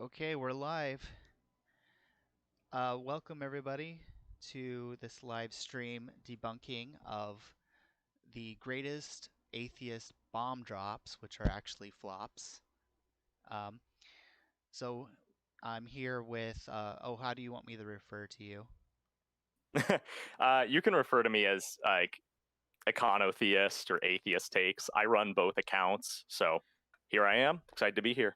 Okay, we're live. Welcome everybody to this live stream debunking of the greatest atheist bomb drops, which are actually flops. Um, so I'm here with, how do you want me to refer to you? You can refer to me as like econotheist or atheist takes. I run both accounts, so here I am, excited to be here.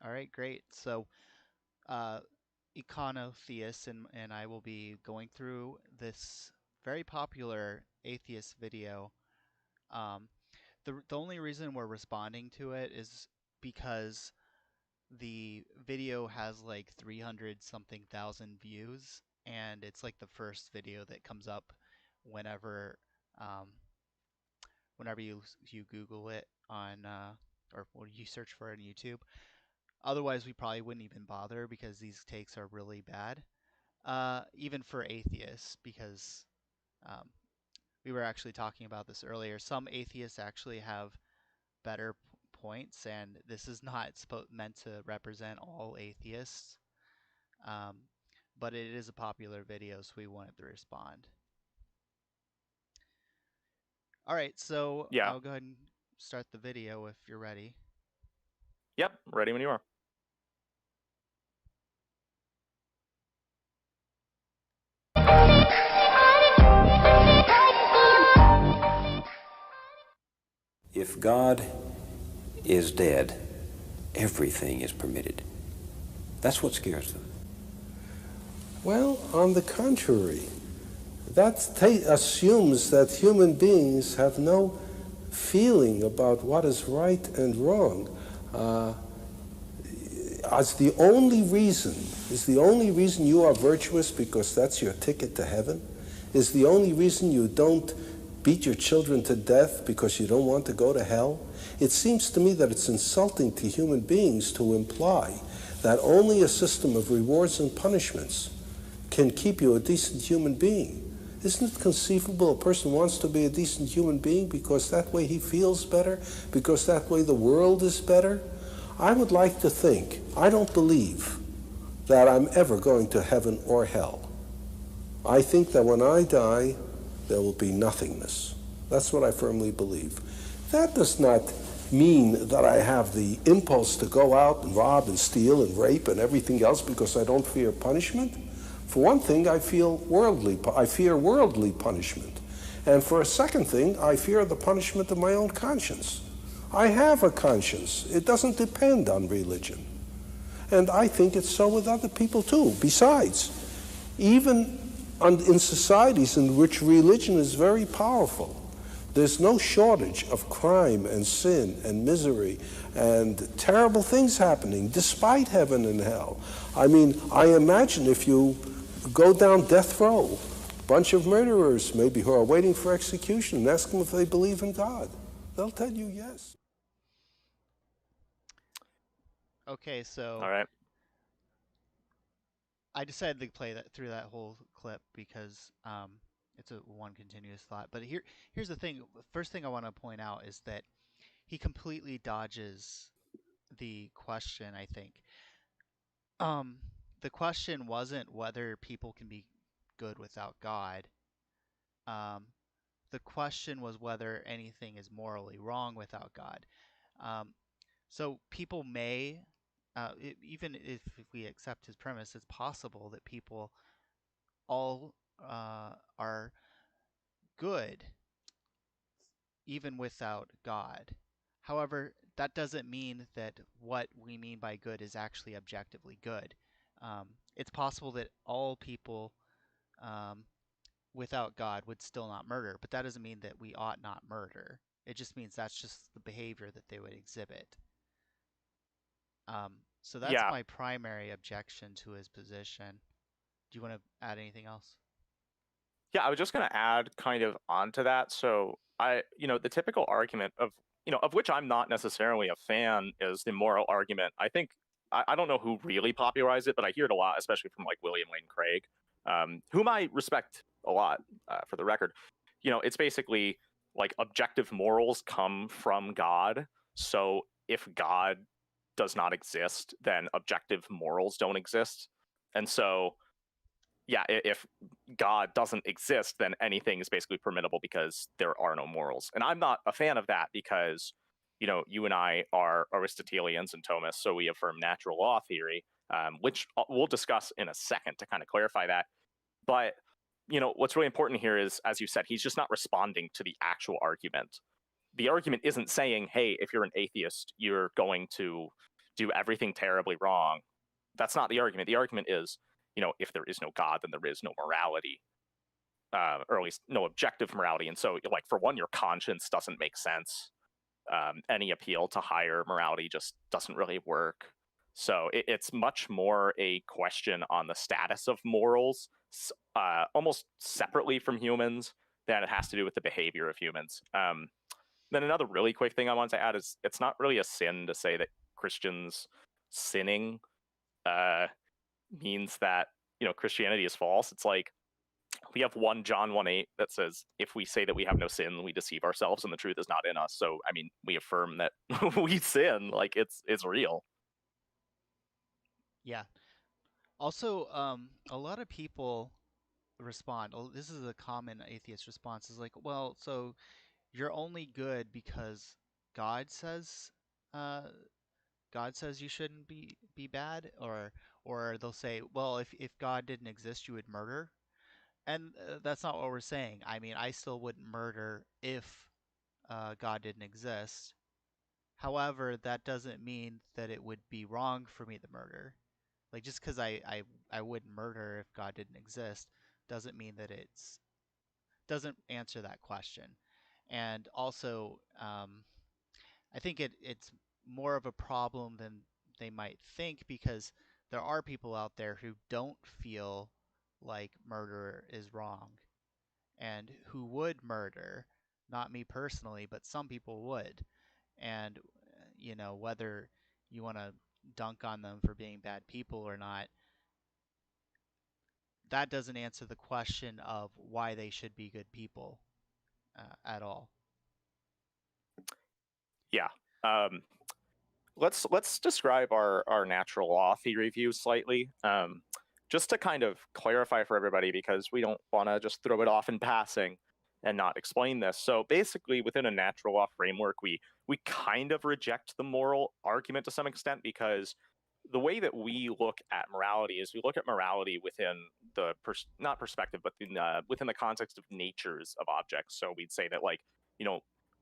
All right, great. So, uh, Econotheist and I will be going through this very popular atheist video. Um, the only reason we're responding to it is because the video has like 300 something thousand views, and it's like the first video that comes up whenever um, whenever you Google it on or when you search for it on YouTube. Otherwise, we probably wouldn't even bother because these takes are really bad, even for atheists, because um, we were actually talking about this earlier. Some atheists actually have better points, and this is not meant to represent all atheists, um, but it is a popular video, so we wanted to respond. All right, so Yeah. I'll go ahead and start the video if you're ready. Yep. Ready when you are. If God is dead, everything is permitted. That's what scares them. Well, on the contrary, that assumes that human beings have no feeling about what is right and wrong. As the only reason, is the only reason you are virtuous because that's your ticket to heaven? Is the only reason you don't beat your children to death because you don't want to go to hell? It seems to me that it's insulting to human beings to imply that only a system of rewards and punishments can keep you a decent human being. Isn't it conceivable a person wants to be a decent human being because that way he feels better, because that way the world is better? I would like to think, I don't believe that I'm ever going to heaven or hell. I think that when I die, there will be nothingness. That's what I firmly believe. That does not mean that I have the impulse to go out and rob and steal and rape and everything else because I don't fear punishment. For one thing, I fear worldly punishment. And for a second thing, I fear the punishment of my own conscience. I have a conscience. It doesn't depend on religion. And I think it's so with other people too. Besides, even in societies in which religion is very powerful, there's no shortage of crime and sin and misery and terrible things happening despite heaven and hell. I mean, I imagine if you go down death row, a bunch of murderers maybe who are waiting for execution, and ask them if they believe in God. They'll tell you yes. Okay, so All right. I decided to play that through that whole clip because it's a one continuous thought. But here's the thing. First thing I want to point out is that he completely dodges the question, I think. Um, the question wasn't whether people can be good without God. Um, the question was whether anything is morally wrong without God. Um, so people may, even if we accept his premise, it's possible that people all are good even without God. However, that doesn't mean that what we mean by good is actually objectively good. It's possible that all people um, without God would still not murder, but that doesn't mean that we ought not murder. It just means that's just the behavior that they would exhibit. So that's Yeah. my primary objection to his position. Do you want to add anything else? Yeah. I was just going to add kind of onto that. So the typical argument of which I'm not necessarily a fan is the moral argument. I think I don't know who really popularized it, but I hear it a lot, especially from like William Lane Craig, whom I respect a lot, for the record. It's basically like objective morals come from God. So if God does not exist, then objective morals don't exist. And so, yeah, if God doesn't exist, then anything is basically permissible because there are no morals. And I'm not a fan of that because, you and I are Aristotelians and Thomists, so we affirm natural law theory, which we'll discuss in a second to kind of clarify that. But, what's really important here is, as you said, he's just not responding to the actual argument. The argument isn't saying, hey, if you're an atheist, you're going to do everything terribly wrong. That's not the argument. The argument is, if there is no God, then there is no morality, or at least no objective morality. And so, like, for one, your conscience doesn't make sense. Any appeal to higher morality just doesn't really work. So it's much more a question on the status of morals, almost separately from humans, than it has to do with the behavior of humans. Then another really quick thing I wanted to add is it's not really a sin to say that Christians sinning means that Christianity is false. It's like we have 1 John 1:8 that says, if we say that we have no sin, we deceive ourselves and the truth is not in us. So I mean, we affirm that we sin, like it's real. Yeah. Also, a lot of people respond. This is a common atheist response. Is like, well, so you're only good because God says, God says you shouldn't be bad, or they'll say, well, if God didn't exist, you would murder, and that's not what we're saying. I mean, I still wouldn't murder if God didn't exist. However, that doesn't mean that it would be wrong for me to murder. Like, just because I wouldn't murder if God didn't exist doesn't mean that doesn't answer that question. And also, I think it's more of a problem than they might think, because there are people out there who don't feel like murder is wrong and who would murder. Not me personally, but some people would. And, whether you want to dunk on them for being bad people or not, that doesn't answer the question of why they should be good people at all. Yeah. Let's describe our natural law theory view slightly, just to kind of clarify for everybody, because we don't want to just throw it off in passing and not explain this. So basically, within a natural law framework, we kind of reject the moral argument to some extent, because the way that we look at morality is we look at morality within the not perspective, but within the context of natures of objects. So we'd say that, like,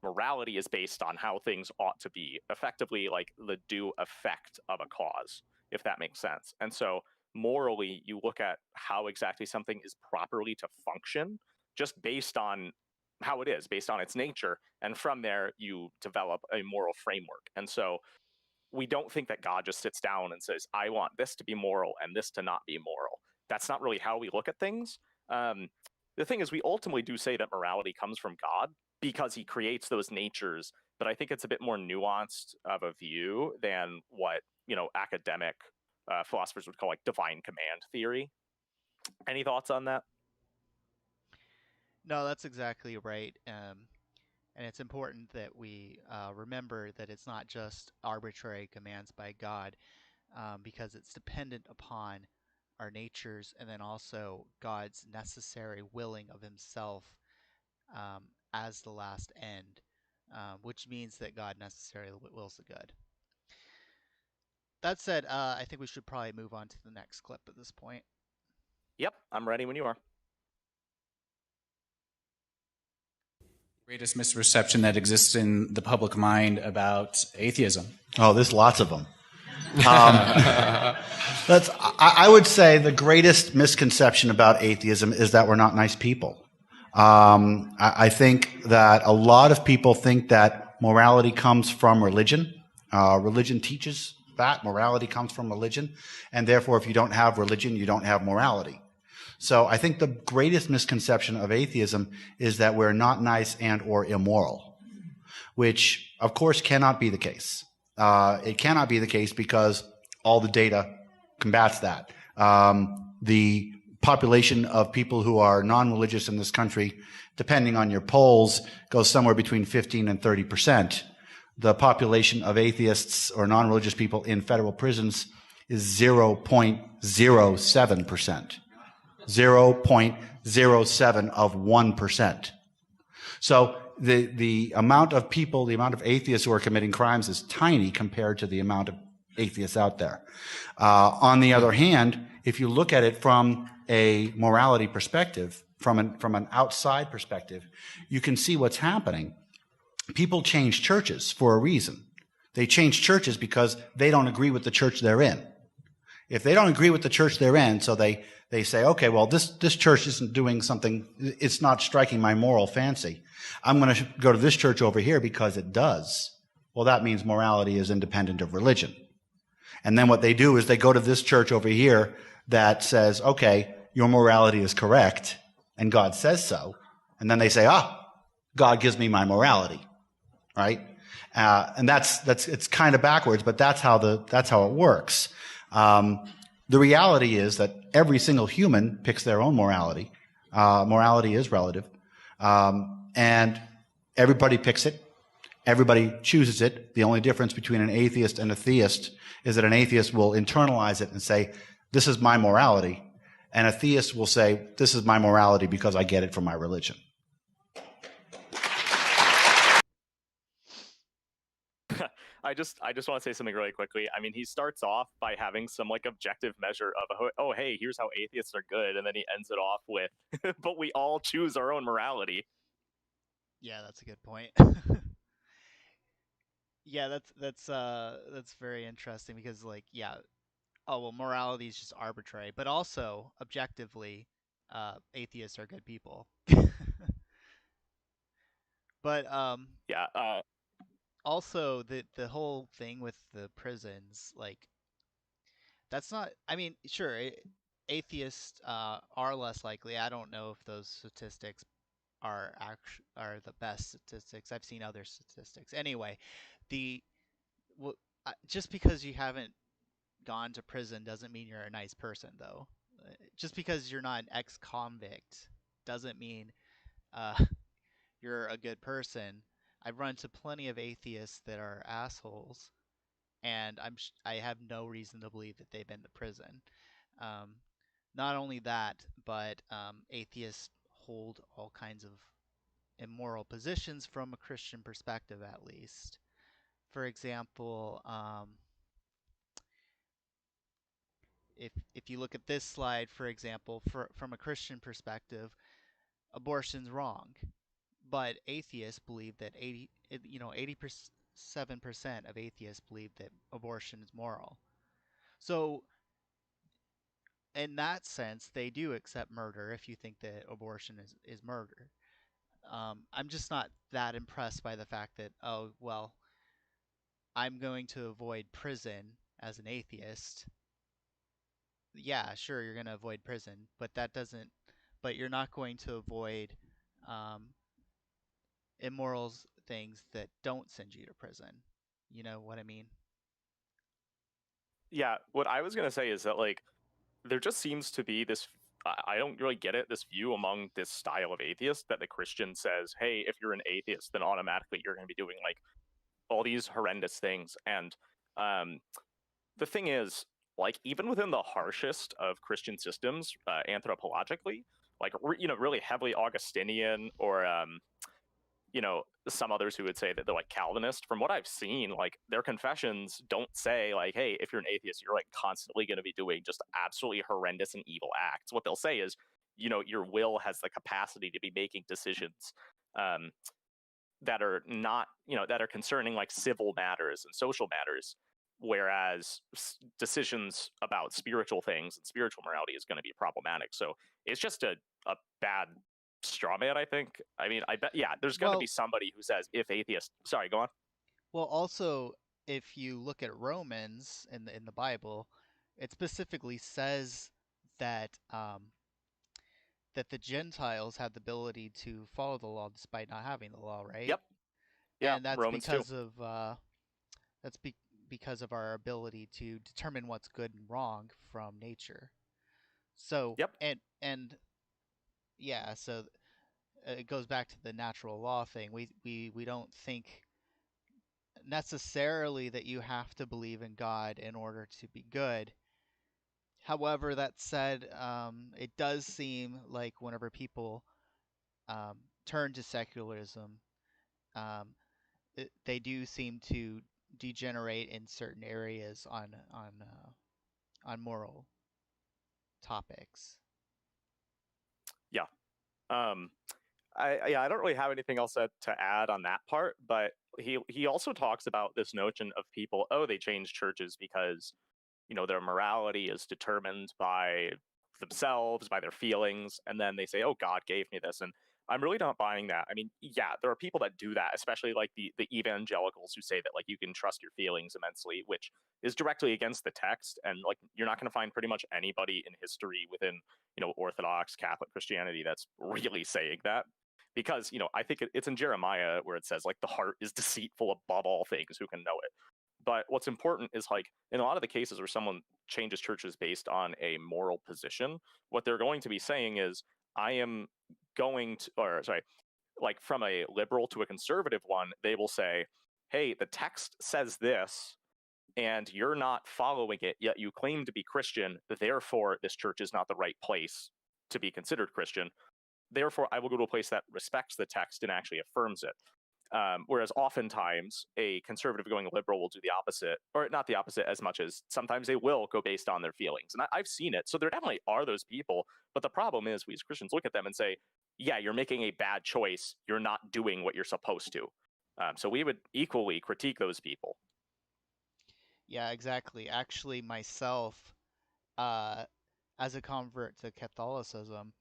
morality is based on how things ought to be, effectively like the due effect of a cause, if that makes sense. And so morally, you look at how exactly something is properly to function, just based on how it is, based on its nature. And from there, you develop a moral framework. And so we don't think that God just sits down and says, I want this to be moral and this to not be moral. That's not really how we look at things. The thing is, we ultimately do say that morality comes from God because he creates those natures, but I think it's a bit more nuanced of a view than what, academic philosophers would call like divine command theory. Any thoughts on that? No, that's exactly right. And it's important that we remember that it's not just arbitrary commands by God, because it's dependent upon our natures, and then also God's necessary willing of himself as the last end, which means that God necessarily wills the good. That said, I think we should probably move on to the next clip at this point. Yep, I'm ready when you are. Greatest misperception that exists in the public mind about atheism? Oh, there's lots of them. I would say the greatest misconception about atheism is that we're not nice people. I think that a lot of people think that morality comes from religion. Religion teaches that morality comes from religion, and therefore if you don't have religion, you don't have morality. So I think the greatest misconception of atheism is that we're not nice and or immoral, which of course cannot be the case. It cannot be the case because all the data combats that. The population of people who are non-religious in this country, depending on your polls, goes somewhere between 15 and 30%. the population of atheists or non-religious people in federal prisons is 0.07%. 0.07 of 1%. So the amount of people, the amount of atheists who are committing crimes is tiny compared to the amount of atheists out there. On the other hand, if you look at it from a morality perspective, from an outside perspective, you can see what's happening. People change churches for a reason. They change churches because they don't agree with the church they're in. If they don't agree with the church they're in, so they say, okay, well, this church isn't doing something, it's not striking my moral fancy. I'm going to go to this church over here because it does. Well, that means morality is independent of religion. And then what they do is they go to this church over here that says, okay, your morality is correct, and God says so. And then they say, God gives me my morality, right? And it's kind of backwards, but that's how it works. The reality is that every single human picks their own morality. Morality is relative. And everybody picks it. Everybody chooses it. The only difference between an atheist and a theist is that an atheist will internalize it and say, this is my morality. And a theist will say, this is my morality because I get it from my religion. I just want to say something really quickly. I mean, he starts off by having some like objective measure of, oh, hey, here's how atheists are good, and then he ends it off with, but we all choose our own morality. Yeah, that's a good point. Yeah, that's very interesting because like, yeah, oh well, morality is just arbitrary, but also objectively, atheists are good people. But Yeah. also the whole thing with the prisons, like, that's not. I mean, sure, atheists are less likely. I don't know if those statistics are the best statistics. I've seen other statistics. Anyway, the just because you haven't gone to prison doesn't mean you're a nice person, though. Just because you're not an ex-convict doesn't mean uh, you're a good person. I've run into plenty of atheists that are assholes, and I have no reason to believe that they've been to prison. Um, Not only that, but atheists hold all kinds of immoral positions from a Christian perspective, at least. For example, if you look at this slide, for example, from a Christian perspective, abortion's wrong, but atheists believe that 87% of atheists believe that abortion is moral. So in that sense, they do accept murder if you think that abortion is murder. I'm just not that impressed by the fact that, oh, well, I'm going to avoid prison as an atheist. Yeah, sure, you're going to avoid prison, but but you're not going to avoid um, immoral things that don't send you to prison. You know what I mean? Yeah. What I was going to say is that, like, there just seems to be this, I don't really get it, this view among this style of atheist that the Christian says, hey, if you're an atheist, then automatically you're going to be doing like all these horrendous things. And the thing is, like, even within the harshest of Christian systems, anthropologically, like, really heavily Augustinian, or some others who would say that they're like Calvinist. From what I've seen, like, their confessions don't say like, hey, if you're an atheist, you're like constantly going to be doing just absolutely horrendous and evil acts. What they'll say is, your will has the capacity to be making decisions um, that are not, that are concerning like civil matters and social matters, whereas decisions about spiritual things and spiritual morality is going to be problematic. So it's just a bad straw man, I think. I mean, I bet, yeah, there's going to be Well, somebody who says, if atheist, sorry, go on. well, also, if you look at Romans in the Bible, it specifically says that that the Gentiles have the ability to follow the law despite not having the law, right? Yep. Yeah. And that's Romans 2. that's be, because of our ability to determine what's good and wrong from nature. So Yep. and yeah, so it goes back to the natural law thing. We don't think necessarily that you have to believe in God in order to be good. However, that said, it does seem like whenever people turn to secularism, um, they do seem to degenerate in certain areas on moral topics. Yeah. I don't really have anything else to add on that part, but he also talks about this notion of people, they change churches because, their morality is determined by themselves, by their feelings, and then they say, oh, God gave me this. And I'm really not buying that. I mean, yeah, there are people that do that, especially like the evangelicals who say that like you can trust your feelings immensely, which is directly against the text. And like you're not going to find pretty much anybody in history within, Orthodox Catholic Christianity that's really saying that. Because, I think it's in Jeremiah where it says like the heart is deceitful above all things, who can know it? But what's important is like in a lot of the cases where someone changes churches based on a moral position, what they're going to be saying is, I am going to, or sorry, like from a liberal to a conservative one, they will say, hey, the text says this, and you're not following it, yet you claim to be Christian, therefore this church is not the right place to be considered Christian. Therefore, I will go to a place that respects the text and actually affirms it. Whereas oftentimes a conservative going liberal will do the opposite, or not the opposite as much as sometimes they will go based on their feelings. And I've seen it. So there definitely are those people. But the problem is we as Christians look at them and say, yeah, you're making a bad choice. You're not doing what you're supposed to. So we would equally critique those people. Yeah, exactly. Actually, myself, as a convert to Catholicism,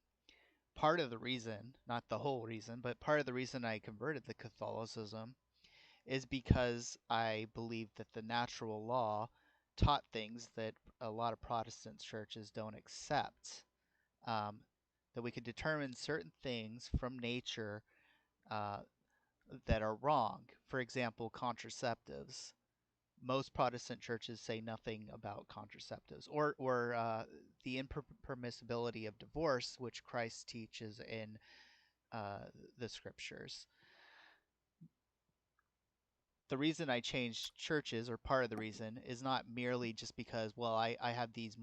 part of the reason, not the whole reason, but part of the reason I converted to Catholicism is because I believed that the natural law taught things that a lot of Protestant churches don't accept. That we could determine certain things from nature that are wrong. For example, contraceptives. Most Protestant churches say nothing about contraceptives, or the impermissibility of divorce, which Christ teaches in the scriptures. The reason I changed churches, or part of the reason, is not merely just because, well, I have these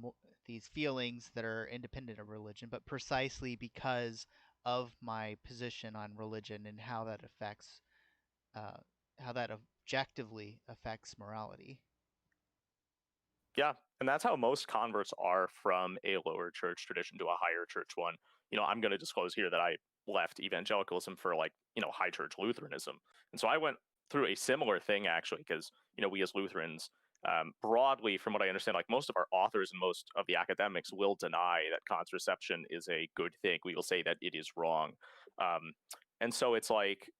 feelings that are independent of religion, but precisely because of my position on religion and how that affects objectively affects morality. Yeah, and that's how most converts are from a lower church tradition to a higher church one. I'm going to disclose here that I left evangelicalism for like, high church Lutheranism. And so I went through a similar thing actually, because, we as Lutherans, broadly, from what I understand, like most of our authors and most of the academics will deny that contraception is a good thing. We will say that it is wrong. And so it's like,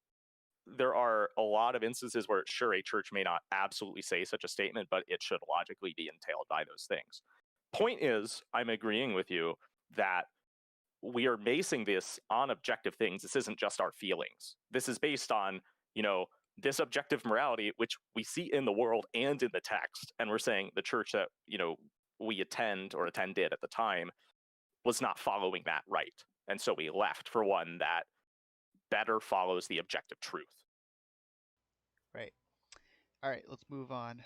there are a lot of instances where, sure, a church may not absolutely say such a statement, but it should logically be entailed by those things. Point is, I'm agreeing with you that we are basing this on objective things. This isn't just our feelings. This is based on, this objective morality, which we see in the world and in the text. And we're saying the church that, we attended at the time was not following that right. And so we left for one that better follows the objective truth. Right. All right, let's move on.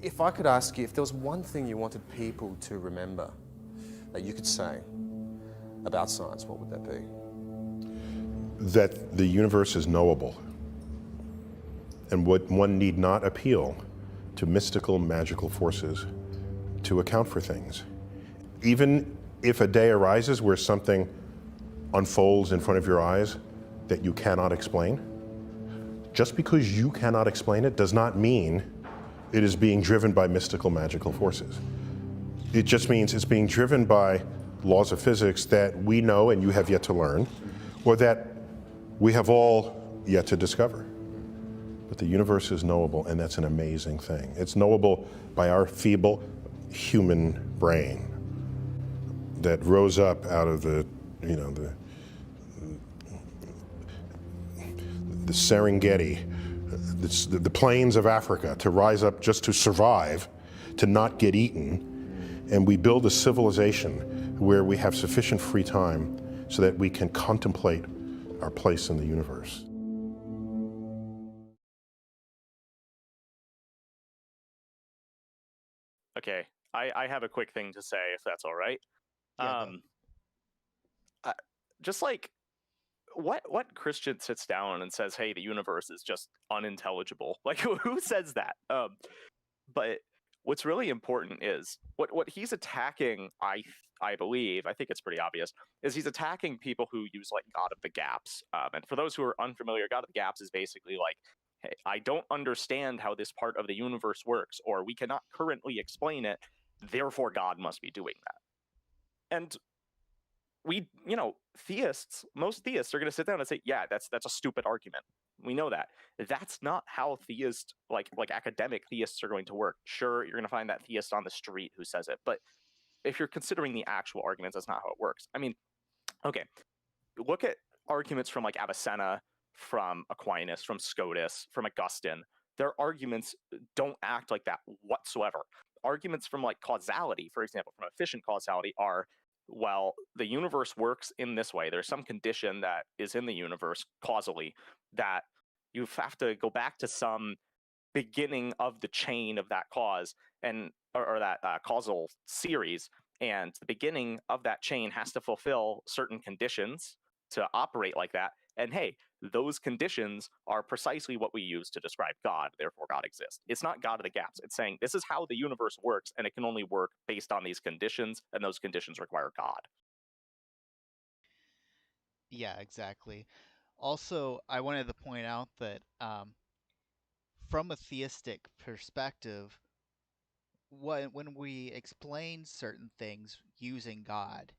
If I could ask you, if there was one thing you wanted people to remember that you could say about science, what would that be? That the universe is knowable, and what one need not appeal to mystical, magical forces to account for things. Even if a day arises where something unfolds in front of your eyes that you cannot explain, just because you cannot explain it does not mean it is being driven by mystical, magical forces. It just means it's being driven by laws of physics that we know and you have yet to learn, or that we have all yet to discover. But the universe is knowable, and that's an amazing thing. It's knowable by our feeble human brain that rose up out of the Serengeti, the plains of Africa, to rise up just to survive, to not get eaten. And we build a civilization where we have sufficient free time so that we can contemplate our place in the universe. Okay, I have a quick thing to say, if that's all right. Yeah, Just like what Christian sits down and says, "Hey, the universe is just unintelligible." Like, who says that? But what's really important is what he's attacking. I believe, I think it's pretty obvious, is he's attacking people who use like God of the gaps. And for those who are unfamiliar, God of the gaps is basically like, hey, I don't understand how this part of the universe works, or we cannot currently explain it, therefore God must be doing that. And we, most theists are going to sit down and say, yeah, that's a stupid argument. We know that. That's not how theists, like academic theists, are going to work. Sure, you're going to find that theist on the street who says it, but if you're considering the actual arguments, that's not how it works. I mean, okay, look at arguments from like Avicenna, from Aquinas, from Scotus, from Augustine. Their arguments don't act like that whatsoever. Arguments from like causality, for example, from efficient causality, are, well, the universe works in this way. There's some condition that is in the universe causally that you have to go back to some beginning of the chain of that cause, and or that causal series, and the beginning of that chain has to fulfill certain conditions to operate like that. And hey, those conditions are precisely what we use to describe God, therefore God exists. It's not God of the gaps. It's saying this is how the universe works, and it can only work based on these conditions, and those conditions require God. yeah, exactly. Also, I wanted to point out that from a theistic perspective, when we explain certain things using God,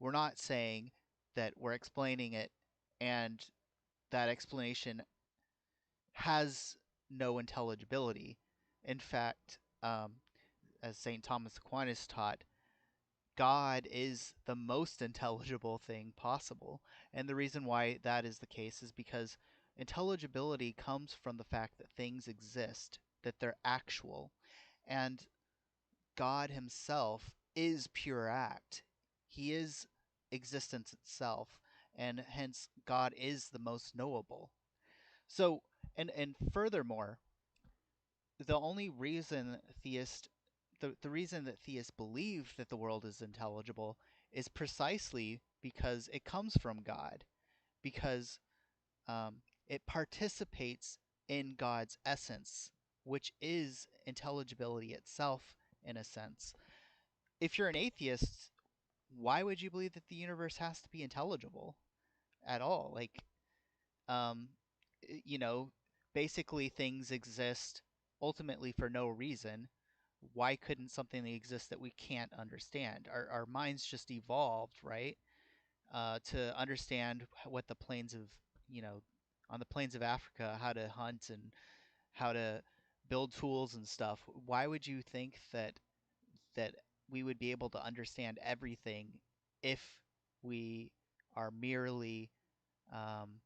we're not saying that we're explaining it and that explanation has no intelligibility. In fact, as St. Thomas Aquinas taught, God is the most intelligible thing possible. And the reason why that is the case is because intelligibility comes from the fact that things exist, that they're actual. And God himself is pure act. He is existence itself, and hence God is the most knowable. So, and furthermore, the only reason the reason that theists believe that the world is intelligible is precisely because it comes from God, because it participates in God's essence, which is intelligibility itself, in a sense. If you're an atheist, why would you believe that the universe has to be intelligible at all? Like, um, you know, basically things exist ultimately for no reason. Why couldn't something exist that we can't understand? Our minds just evolved, right? To understand what the plains of, on the plains of Africa, how to hunt and how to build tools and stuff. Why would you think that we would be able to understand everything if we are um,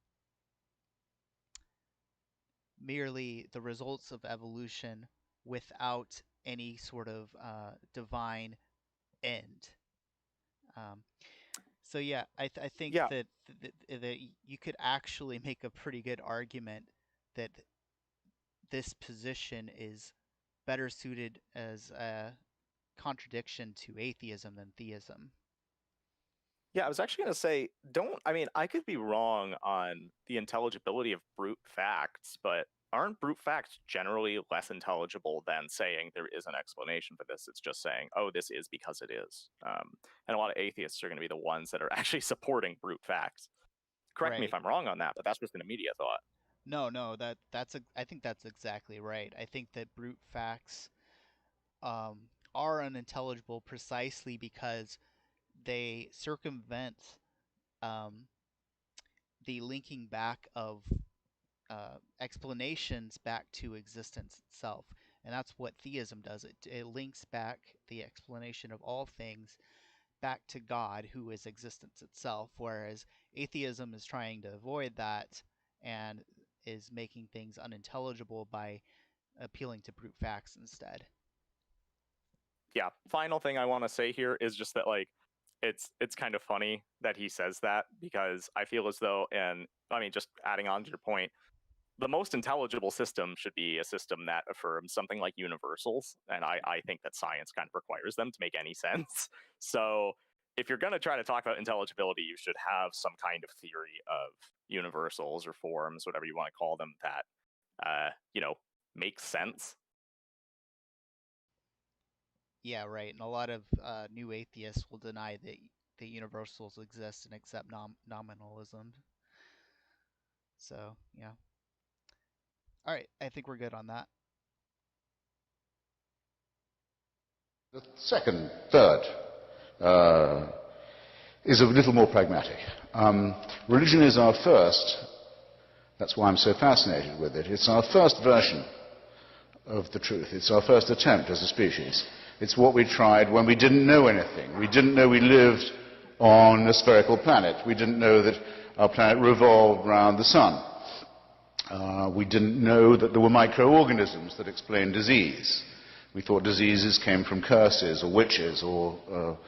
merely the results of evolution without any sort of divine end? Um, so yeah, I think Yeah, that you could actually make a pretty good argument that this position is better suited as a contradiction to atheism than theism. yeah, I was actually going to say, I mean, I could be wrong on the intelligibility of brute facts, but aren't brute facts generally less intelligible than saying there is an explanation for this? It's just saying, oh, this is because it is. And a lot of atheists are going to be the ones that are actually supporting brute facts. Correct me if Right. I'm wrong on that, but that's just an immediate thought. No, I think that's exactly right. I think that brute facts are unintelligible precisely because they circumvent um, the linking back of explanations back to existence itself. And that's what theism does. It links back the explanation of all things back to God, who is existence itself, whereas atheism is trying to avoid that and is making things unintelligible by appealing to brute facts instead. Yeah, final thing I want to say here is just that, like, it's kind of funny that he says that, because I feel as though, and I mean, just adding on to your point, the most intelligible system should be a system that affirms something like universals, and I think that science kind of requires them to make any sense. So if you're going to try to talk about intelligibility, you should have some kind of theory of universals or forms, whatever you want to call them, that makes sense. Yeah, right. And a lot of new atheists will deny that the universals exist and accept nominalism. So, yeah. All right, I think we're good on that. The third, is a little more pragmatic. Religion is our first, that's why I'm so fascinated with it, it's our first version of the truth. It's our first attempt as a species. It's what we tried when we didn't know anything. We didn't know we lived on a spherical planet. We didn't know that our planet revolved around the sun. We didn't know that there were microorganisms that explained disease. We thought diseases came from curses or witches or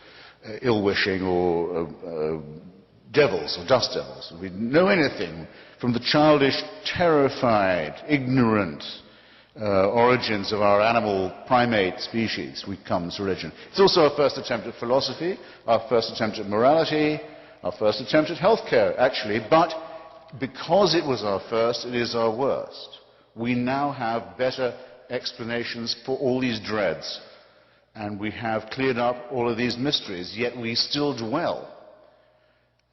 ill-wishing or devils or dust devils. We didn't know anything from the childish, terrified, ignorant origins of our animal primate species. We come to religion. It's also our first attempt at philosophy, our first attempt at morality, our first attempt at healthcare, actually, but because it was our first, it is our worst. We now have better explanations for all these dreads, and we have cleared up all of these mysteries, yet we still dwell.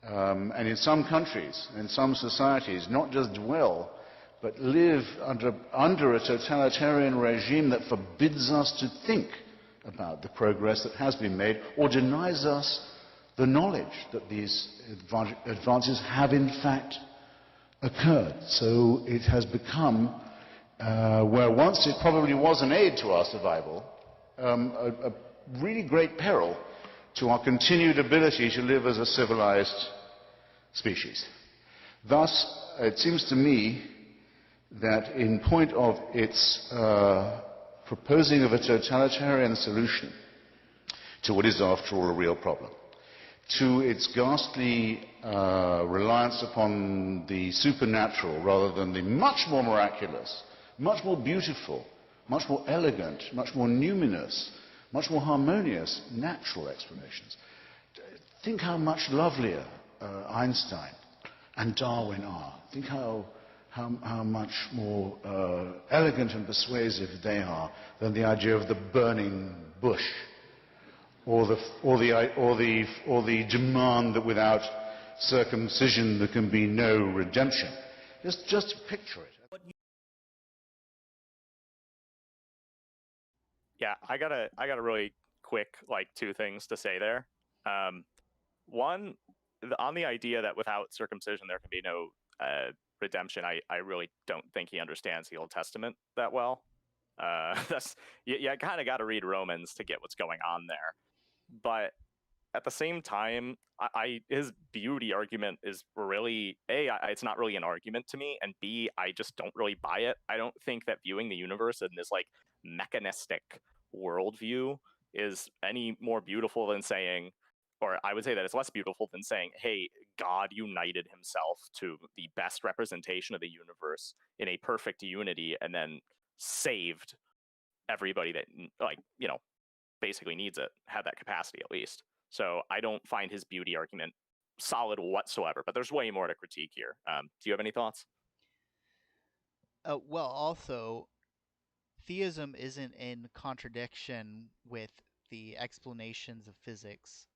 And in some countries, in some societies, not just dwell, but live under a totalitarian regime that forbids us to think about the progress that has been made, or denies us the knowledge that these advances have in fact occurred. So it has become, where once it probably was an aid to our survival, a really great peril to our continued ability to live as a civilized species. Thus, it seems to me that in point of its proposing of a totalitarian solution to what is after all a real problem, to its ghastly reliance upon the supernatural rather than the much more miraculous, much more beautiful, much more elegant, much more numinous, much more harmonious natural explanations. Think how much lovelier Einstein and Darwin are. Think how much more elegant and persuasive they are than the idea of the burning bush, or the demand that without circumcision there can be no redemption. Just picture it. Yeah, I got a really quick, two things to say there. One, on the idea that without circumcision there can be no redemption, I really don't think he understands the Old Testament that well. You kind of got to read Romans to get what's going on there. But at the same time, his beauty argument is really, it's not really an argument to me, and B, I just don't really buy it. I don't think that viewing the universe in this mechanistic worldview is any more beautiful than saying, or I would say that it's less beautiful than saying, hey, God united himself to the best representation of the universe in a perfect unity and then saved everybody that, basically needs it, had that capacity at least. So I don't find his beauty argument solid whatsoever, but there's way more to critique here. Do you have any thoughts? Well, also, theism isn't in contradiction with the explanations of physics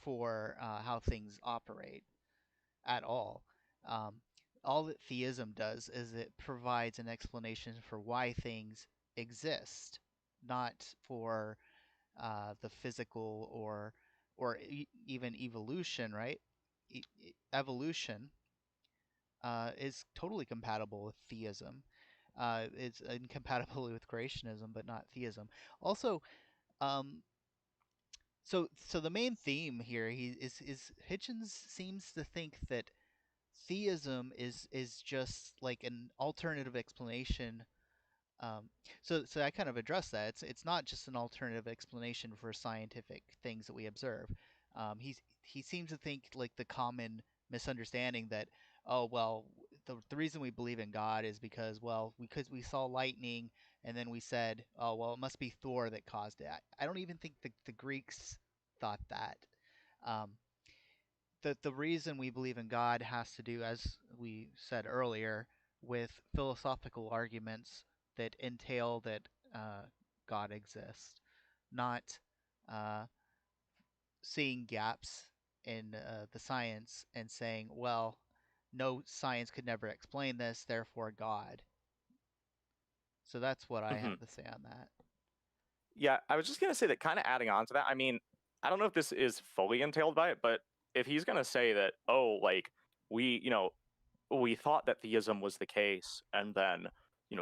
for how things operate at all. All that theism does is it provides an explanation for why things exist, not for the physical or even evolution, right? Evolution is totally compatible with theism. It's incompatible with creationism, but not theism. Also, so the main theme here is Hitchens seems to think that theism is just like an alternative explanation. So I kind of address that. It's not just an alternative explanation for scientific things that we observe. He seems to think like the common misunderstanding that, oh well, the reason we believe in God is because we saw lightning, and then we said, oh well, it must be Thor that caused it. I don't even think the Greeks thought that. Um, the reason we believe in God has to do, as we said earlier, with philosophical arguments that entail that God exists, not uh, seeing gaps in the science and saying, well, no science could never explain this, therefore God. So that's what I Hmm. have to say on that. Yeah, I was just gonna say that, kind of adding on to that. I mean, I don't know if this is fully entailed by it, but if he's gonna say that, oh, like we, we thought that theism was the case, and then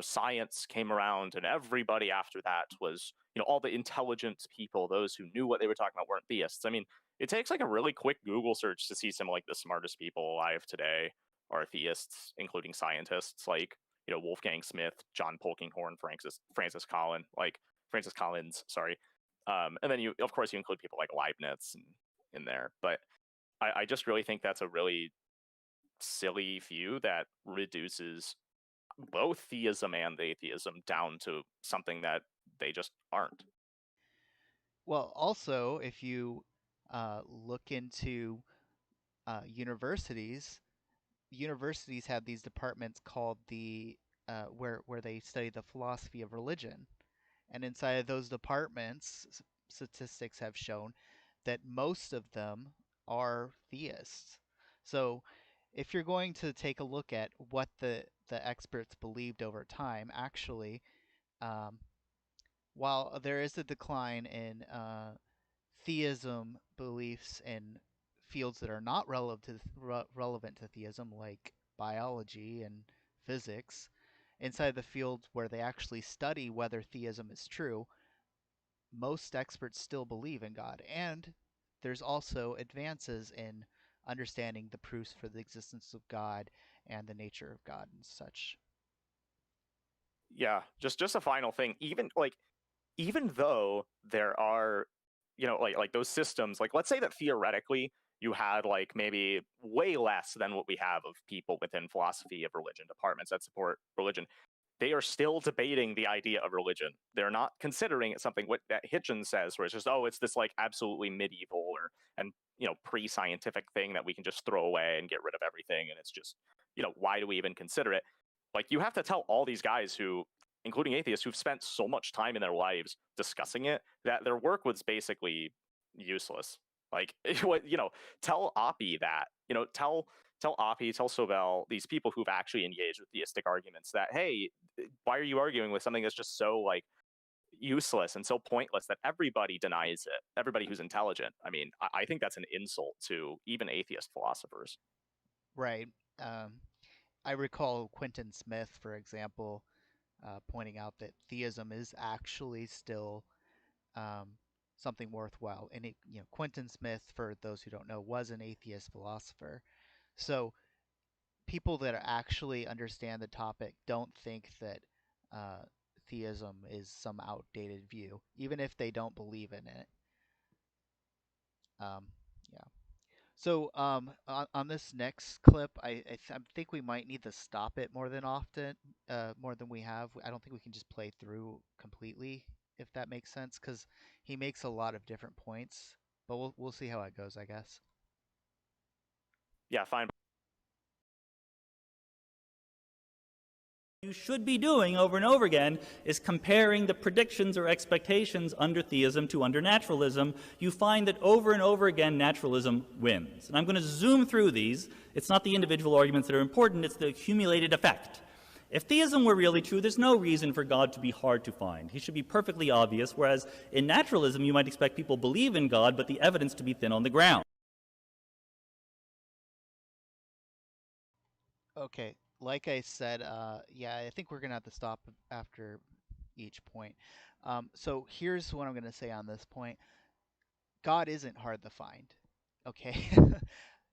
science came around, and everybody after that was, all the intelligent people, those who knew what they were talking about, weren't theists. I mean, it takes like a really quick Google search to see some like the smartest people alive today are theists, including scientists like Wolfgang Smith, John Polkinghorne, Francis Collins, sorry. And then of course you include people like Leibniz in there, but I just really think that's a really silly view that reduces both theism and atheism down to something that they just aren't. Well, also, if you look into universities, universities have these departments called where they study the philosophy of religion, and inside of those departments, statistics have shown that most of them are theists. So, if you're going to take a look at what the experts believed over time, actually, um, while there is a decline in theism beliefs in fields that are not relevant to theism, like biology and physics, inside the field where they actually study whether theism is true, most experts still believe in God. And there's also advances in understanding the proofs for the existence of God and the nature of God and such. Yeah, just a final thing. Even though there are, like those systems, like let's say that theoretically you had like maybe way less than what we have of people within philosophy of religion departments that support religion, they are still debating the idea of religion. They're not considering it something what that Hitchens says, where it's just, oh, it's this like absolutely medieval and pre-scientific thing that we can just throw away and get rid of everything, and it's just, why do we even consider it? Like, you have to tell all these guys who, including atheists, who've spent so much time in their lives discussing it, that their work was basically useless. Like, tell Oppie that, tell Oppie, tell Sobel, these people who've actually engaged with theistic arguments, that, hey, why are you arguing with something that's just so like useless and so pointless that everybody denies it, everybody who's intelligent? I mean, I think that's an insult to even atheist philosophers. Right. I recall Quentin Smith, for example, pointing out that theism is actually still um, something worthwhile. And Quentin Smith, for those who don't know, was an atheist philosopher. So people that actually understand the topic don't think that uh, theism is some outdated view, even if they don't believe in it. Um, yeah. So on this next clip, I think we might need to stop it more than we have. I don't think we can just play through completely, if that makes sense, because he makes a lot of different points. But we'll see how it goes, I guess. Yeah, fine. You should be doing over and over again is comparing the predictions or expectations under theism to under naturalism. You find that over and over again naturalism wins. And I'm going to zoom through these. It's not the individual arguments that are important, it's the accumulated effect. If theism were really true, there's no reason for God to be hard to find. He should be perfectly obvious, whereas in naturalism you might expect people believe in God, but the evidence to be thin on the ground. Okay, like I said, yeah, I think we're gonna have to stop after each point. So here's what I'm gonna say on this point. God isn't hard to find. Okay.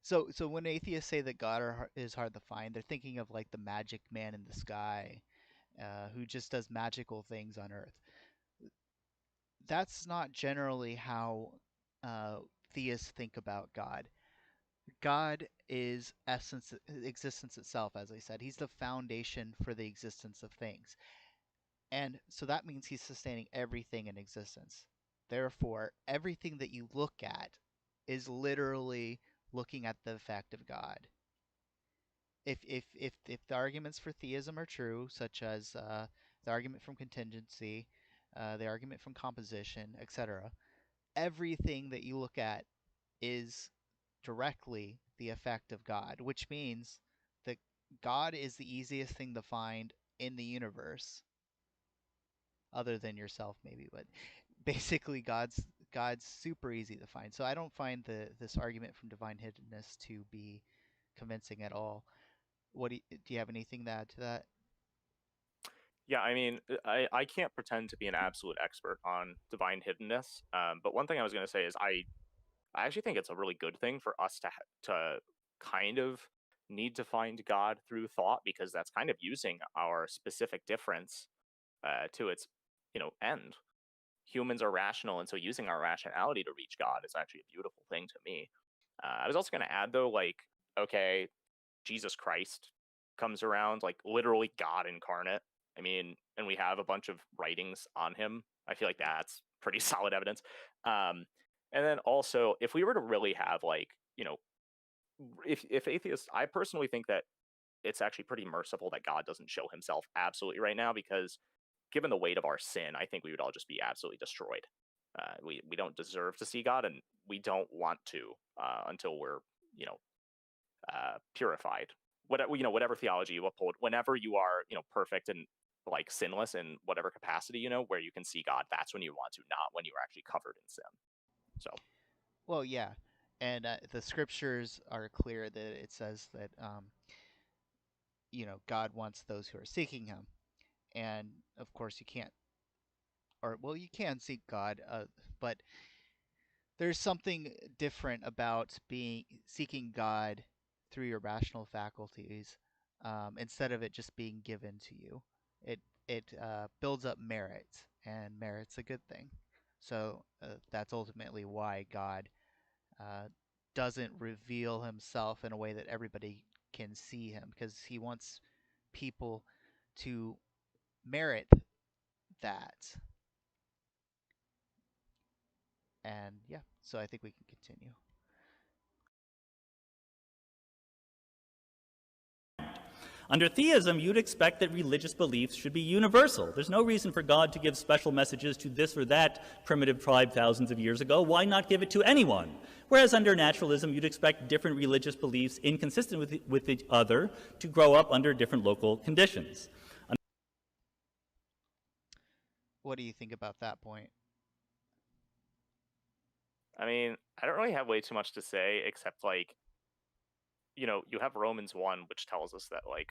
So when atheists say that is hard to find, they're thinking of like the magic man in the sky, who just does magical things on Earth. That's not generally how theists think about God. God is essence, existence itself, as I said. He's the foundation for the existence of things. And so that means he's sustaining everything in existence. Therefore, everything that you look at is literally looking at the fact of God. If the arguments for theism are true, such as the argument from contingency, the argument from composition, etc., everything that you look at is directly the effect of God, which means that God is the easiest thing to find in the universe, other than yourself maybe, but basically God's super easy to find. So I don't find this argument from divine hiddenness to be convincing at all. What do you have anything to add to that? Yeah, I mean, I can't pretend to be an absolute expert on divine hiddenness, but one thing I was going to say is I actually think it's a really good thing for us to kind of need to find God through thought, because that's kind of using our specific difference to its end. Humans are rational, and so using our rationality to reach God is actually a beautiful thing to me. I was also going to add though, like, okay, Jesus Christ comes around, like literally God incarnate. I mean, and we have a bunch of writings on him. I feel like that's pretty solid evidence. And then also, if we were to really have like, if atheists, I personally think that it's actually pretty merciful that God doesn't show himself absolutely right now, because given the weight of our sin, I think we would all just be absolutely destroyed. We don't deserve to see God, and we don't want to until we're purified. Whatever theology you uphold, whenever you are perfect and like sinless in whatever capacity, where you can see God, that's when you want to, not when you're actually covered in sin. So, Well, yeah, and the scriptures are clear that it says that God wants those who are seeking Him, and of course you can't, or well, you can seek God, but there's something different about being seeking God through your rational faculties, instead of it just being given to you. It builds up merit, and merit's a good thing. So that's ultimately why God uh, doesn't reveal himself in a way that everybody can see him, because he wants people to merit that. And yeah, so I think we can continue. Under theism, you'd expect that religious beliefs should be universal. There's no reason for God to give special messages to this or that primitive tribe thousands of years ago. Why not give it to anyone? Whereas under naturalism, you'd expect different religious beliefs inconsistent with each other to grow up under different local conditions. What do you think about that point? I mean, I don't really have way too much to say, except like, you have Romans 1, which tells us that like,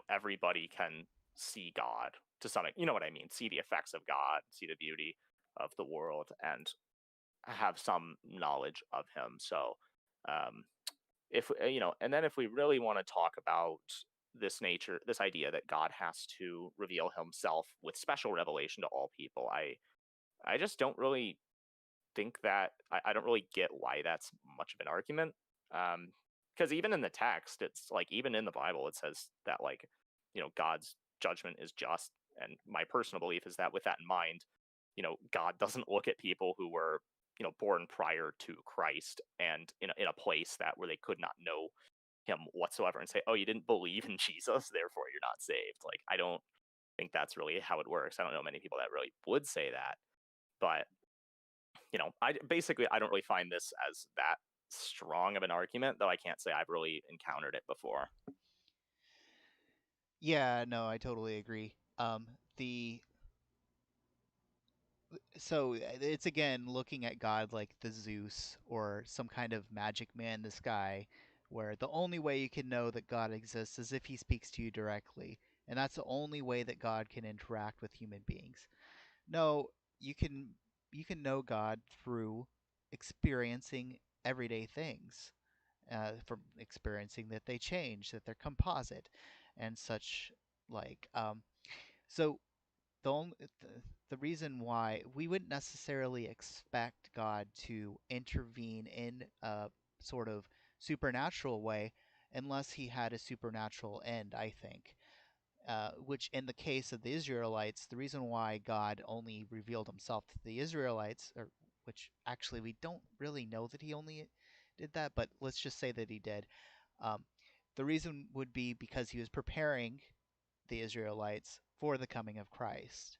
everybody can see God to some, you know what I mean, see the effects of God, see the beauty of the world, and have some knowledge of him. So, if and then if we really want to talk about this idea that God has to reveal himself with special revelation to all people, I just don't really think that I don't really get why that's much of an argument. Because even in the text, it's like, even in the Bible, it says that like, God's judgment is just. And my personal belief is that with that in mind, God doesn't look at people who were, born prior to Christ and in a place where they could not know him whatsoever and say, oh, you didn't believe in Jesus, therefore you're not saved. Like, I don't think that's really how it works. I don't know many people that really would say that, but I don't really find this as that strong of an argument, though I can't say I've really encountered it before. Yeah, no, I totally agree. The so it's again looking at God like the Zeus or some kind of magic man in the sky, where the only way you can know that God exists is if he speaks to you directly, and that's the only way that God can interact with human beings. No, you can know God through experiencing everyday things, from experiencing that they change, that they're composite, and such like. So the only, the reason why we wouldn't necessarily expect God to intervene in a sort of supernatural way unless he had a supernatural end, I think. Which in the case of the Israelites, the reason why God only revealed himself to the Israelites, or which actually we don't really know that he only did that, but let's just say that he did. Um, the reason would be because he was preparing the Israelites for the coming of Christ.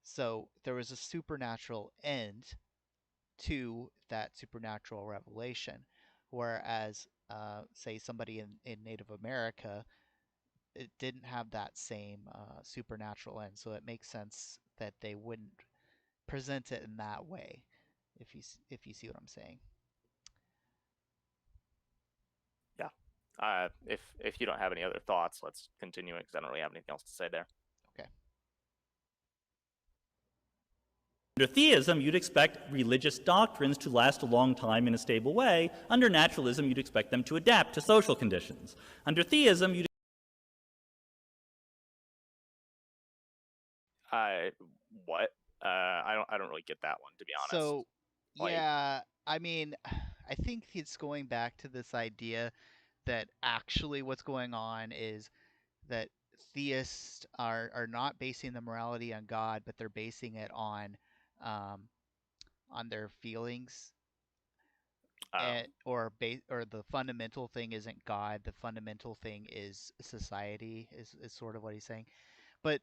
So there was a supernatural end to that supernatural revelation. Whereas, say, somebody in Native America, it didn't have that same supernatural end. So it makes sense that they wouldn't present it in that way, if you see what I'm saying. Yeah. If you don't have any other thoughts, let's continue it because I don't really have anything else to say there. Okay. Under theism, you'd expect religious doctrines to last a long time in a stable way. Under naturalism, you'd expect them to adapt to social conditions. Under theism, you'd What? I don't really get that one, to be honest. So, yeah, I mean, I think it's going back to this idea that actually what's going on is that theists are not basing the morality on God, but they're basing it on their feelings, or the fundamental thing isn't God. The fundamental thing is society. Is sort of what he's saying. But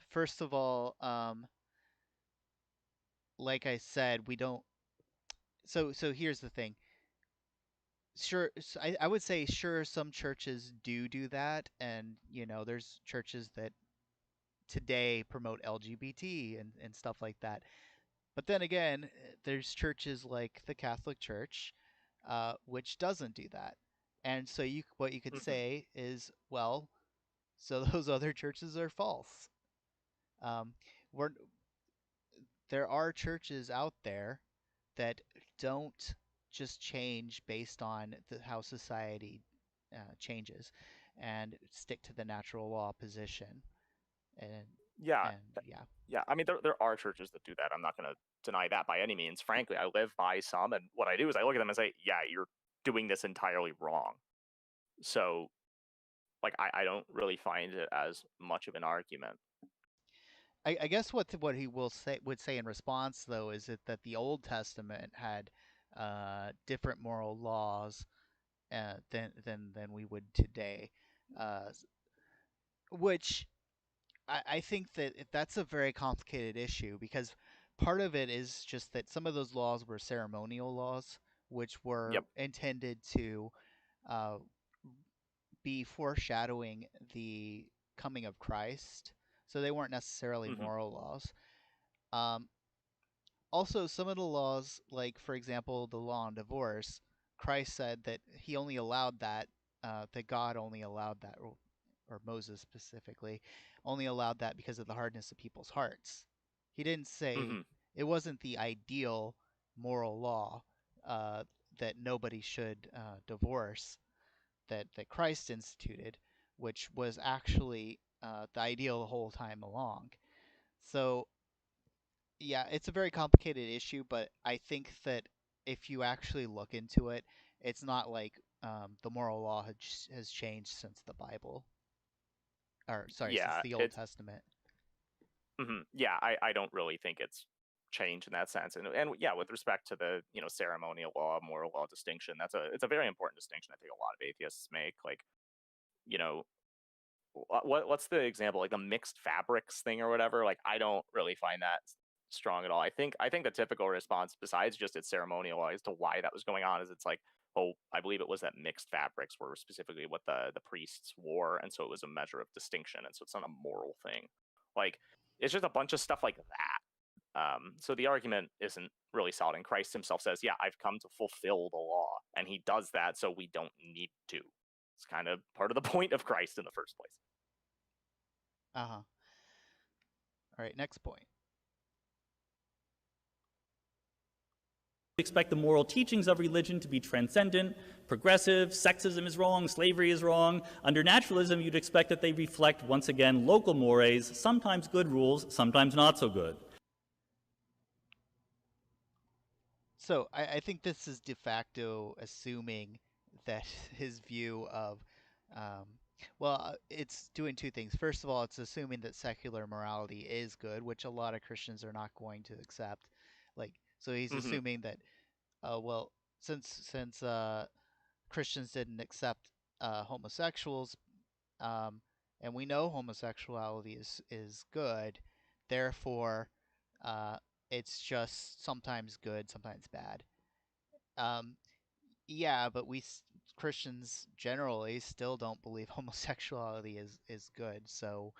first of all, like I said, we don't. So here's the thing. Sure, I would say sure some churches do that, and there's churches that today promote LGBT and stuff like that. But then again, there's churches like the Catholic Church, which doesn't do that. And so what you could say is, well, so those other churches are false. We're There are churches out there that don't just change based on how society changes, and stick to the natural law position. And yeah, yeah. Yeah, I mean, there are churches that do that. I'm not going to deny that by any means. Frankly, I live by some, and what I do is I look at them and say, yeah, you're doing this entirely wrong. So, like, I don't really find it as much of an argument. I guess what he would say in response, though, is that the Old Testament had different moral laws than we would today, which I think that that's a very complicated issue, because part of it is just that some of those laws were ceremonial laws, which were intended to be foreshadowing the coming of Christ. So they weren't necessarily moral laws. Also, some of the laws, like, for example, the law on divorce, Christ said that he only allowed that, that God only allowed that, or Moses specifically, only allowed that because of the hardness of people's hearts. He didn't say it wasn't the ideal moral law that nobody should divorce, that Christ instituted, which was actually the ideal the whole time along. So, yeah, it's a very complicated issue, but I think that if you actually look into it, it's not like the moral law has changed since the Bible. Or, sorry, since the Old Testament. Yeah, I don't really think it's changed in that sense. And yeah, with respect to the ceremonial law, moral law distinction, it's a very important distinction I think a lot of atheists make. Like, what's the example, like the mixed fabrics thing or whatever? Like, I don't really find that strong at all. I think the typical response, besides just its ceremonial as to why that was going on, is it's like, oh, I believe it was that mixed fabrics were specifically what the priests wore, and so it was a measure of distinction, and so it's not a moral thing. Like, it's just a bunch of stuff like that. So the argument isn't really solid, and Christ himself says, yeah, I've come to fulfill the law, and he does that so we don't need to. It's kind of part of the point of Christ in the first place. All right, next point. Expect the moral teachings of religion to be transcendent, progressive, sexism is wrong, slavery is wrong. Under naturalism, you'd expect that they reflect, once again, local mores, sometimes good rules, sometimes not so good. So I think this is de facto assuming that his view of well, it's doing two things. First of all, it's assuming that secular morality is good, which a lot of Christians are not going to accept. Like, so he's Hmm. assuming that, well, since Christians didn't accept homosexuals, um, and we know homosexuality is good, therefore, uh, it's just sometimes good, sometimes bad. Um, yeah, but Christians generally still don't believe homosexuality is good. So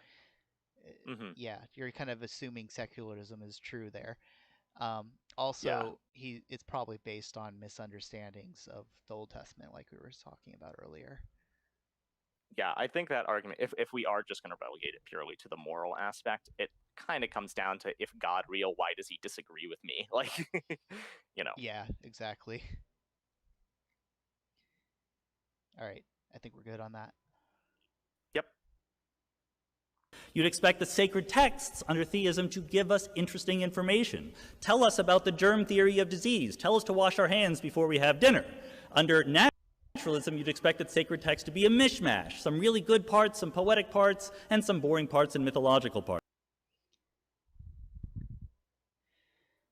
Hmm. yeah, you're kind of assuming secularism is true there. Yeah. Also, it's probably based on misunderstandings of the Old Testament, like we were talking about earlier. Yeah, I think that argument, if we are just going to relegate it purely to the moral aspect, it kind of comes down to, if God real, why does he disagree with me? Like, you know. Yeah, exactly. All right, I think we're good on that. Yep. You'd expect the sacred texts under theism to give us interesting information. Tell us about the germ theory of disease. Tell us to wash our hands before we have dinner. Under naturalism, you'd expect that sacred text to be a mishmash, some really good parts, some poetic parts, and some boring parts and mythological parts.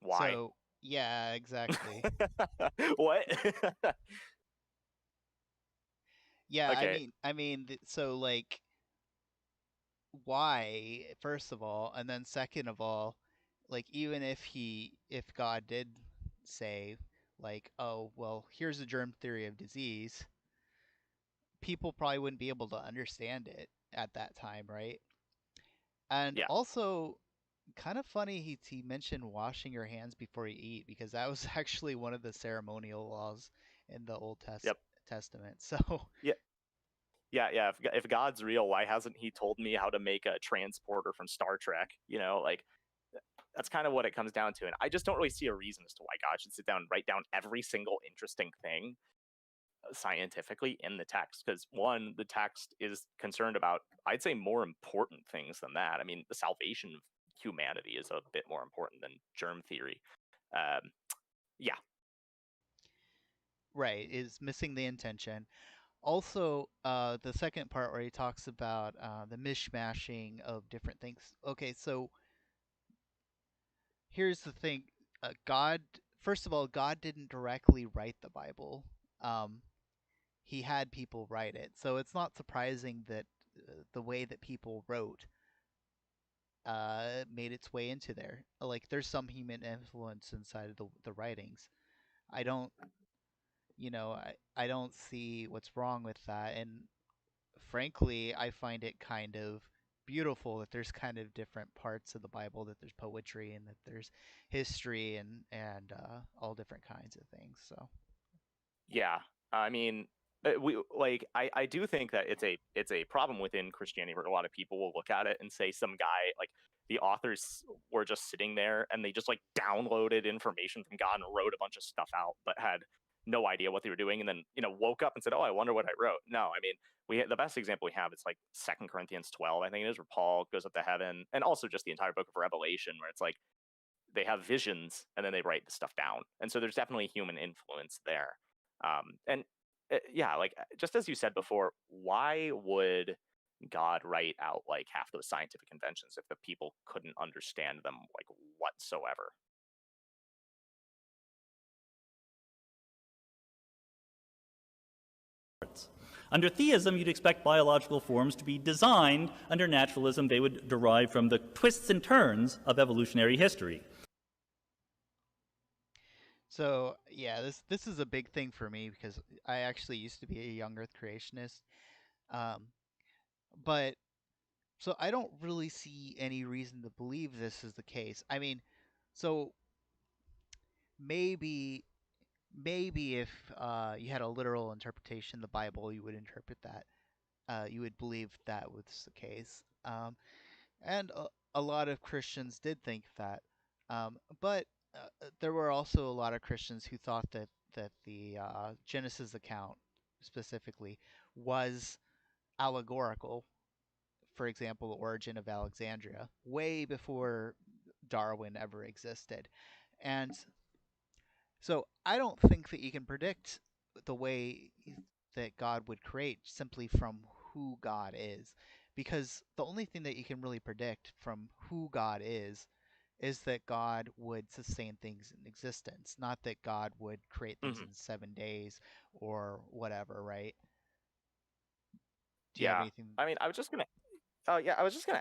Why? So, yeah, exactly. What? Yeah, Okay. I mean, so like, why, first of all, and then second of all, like, even if God did say, like, oh, well, here's the germ theory of disease, people probably wouldn't be able to understand it at that time, right? And Yeah. also, kind of funny he mentioned washing your hands before you eat, because that was actually one of the ceremonial laws in the Yep. Testament. So, Yeah. Yeah, yeah. If God's real, why hasn't he told me how to make a transporter from Star Trek? You know, like, that's kind of what it comes down to. And I just don't really see a reason as to why God should sit down and write down every single interesting thing scientifically in the text. Because one, the text is concerned about, I'd say, more important things than that. I mean, the salvation of humanity is a bit more important than germ theory. Um, yeah. right, is missing the intention. Also, the second part where he talks about the mishmashing of different things. Okay, so here's the thing. God, first of all, God didn't directly write the Bible. Um, he had people write it. So it's not surprising that the way that people wrote made its way into there. Like, there's some human influence inside of the writings. I don't, I don't see what's wrong with that. And frankly, I find it kind of beautiful that there's kind of different parts of the Bible, that there's poetry and that there's history and all different kinds of things. So Yeah. I mean, we like I do think that it's a problem within Christianity where a lot of people will look at it and say some guy, like, the authors were just sitting there and they just, like, downloaded information from God and wrote a bunch of stuff out, but had no idea what they were doing, and then, woke up and said, "Oh, I wonder what I wrote." No, I mean, the best example we have, it's like 2 Corinthians 12, I think it is, where Paul goes up to heaven, and also just the entire book of Revelation, where it's like they have visions and then they write the stuff down, and so there's definitely human influence there. And yeah, like, just as you said before, why would God write out, like, half those scientific inventions if the people couldn't understand them, like, whatsoever? Under theism, you'd expect biological forms to be designed. Under naturalism, they would derive from the twists and turns of evolutionary history. So yeah, this is a big thing for me because I actually used to be a young Earth creationist, um, but so I don't really see any reason to believe this is the case. I mean, so maybe maybe if you had a literal interpretation of the Bible, you would interpret that. You would believe that was the case. And a lot of Christians did think that. But there were also a lot of Christians who thought that the Genesis account specifically was allegorical. For example, the origin of Alexandria, way before Darwin ever existed. And so I don't think that you can predict the way that God would create simply from who God is, because the only thing that you can really predict from who God is that God would sustain things in existence, not that God would create things in 7 days or whatever, right? Do you have Yeah. anything? I mean, I was just gonna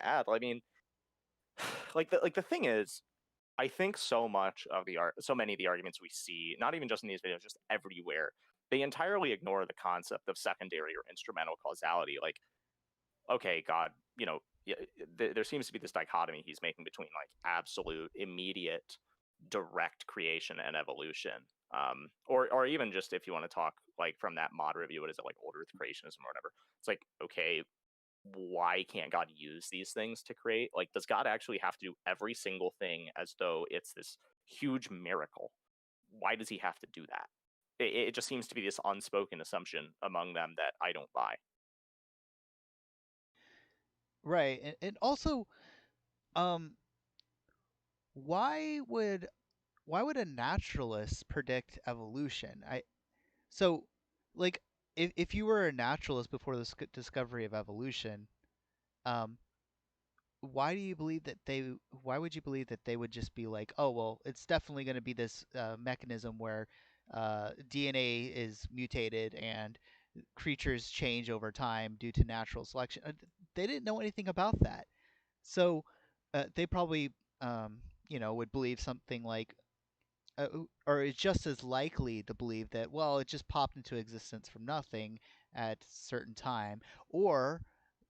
add, I mean, the thing is, I think so many of the arguments we see, not even just in these videos, just everywhere, they entirely ignore the concept of secondary or instrumental causality. Like, okay, God, yeah, there seems to be this dichotomy he's making between like absolute, immediate, direct creation and evolution, or even just if you want to talk like from that moderate view, what is it, like old Earth creationism or whatever? It's like, okay, why can't God use these things to create? Like, does God actually have to do every single thing as though it's this huge miracle? Why does he have to do that? It just seems to be this unspoken assumption among them that I don't buy. Right. And also, um, why would a naturalist predict evolution? So, like, if you were a naturalist before the discovery of evolution, um, why would you believe that they would just be like, oh well, it's definitely going to be this mechanism where DNA is mutated and creatures change over time due to natural selection? They didn't know anything about that, so they probably would believe something like or is just as likely to believe that, well, it just popped into existence from nothing at a certain time, or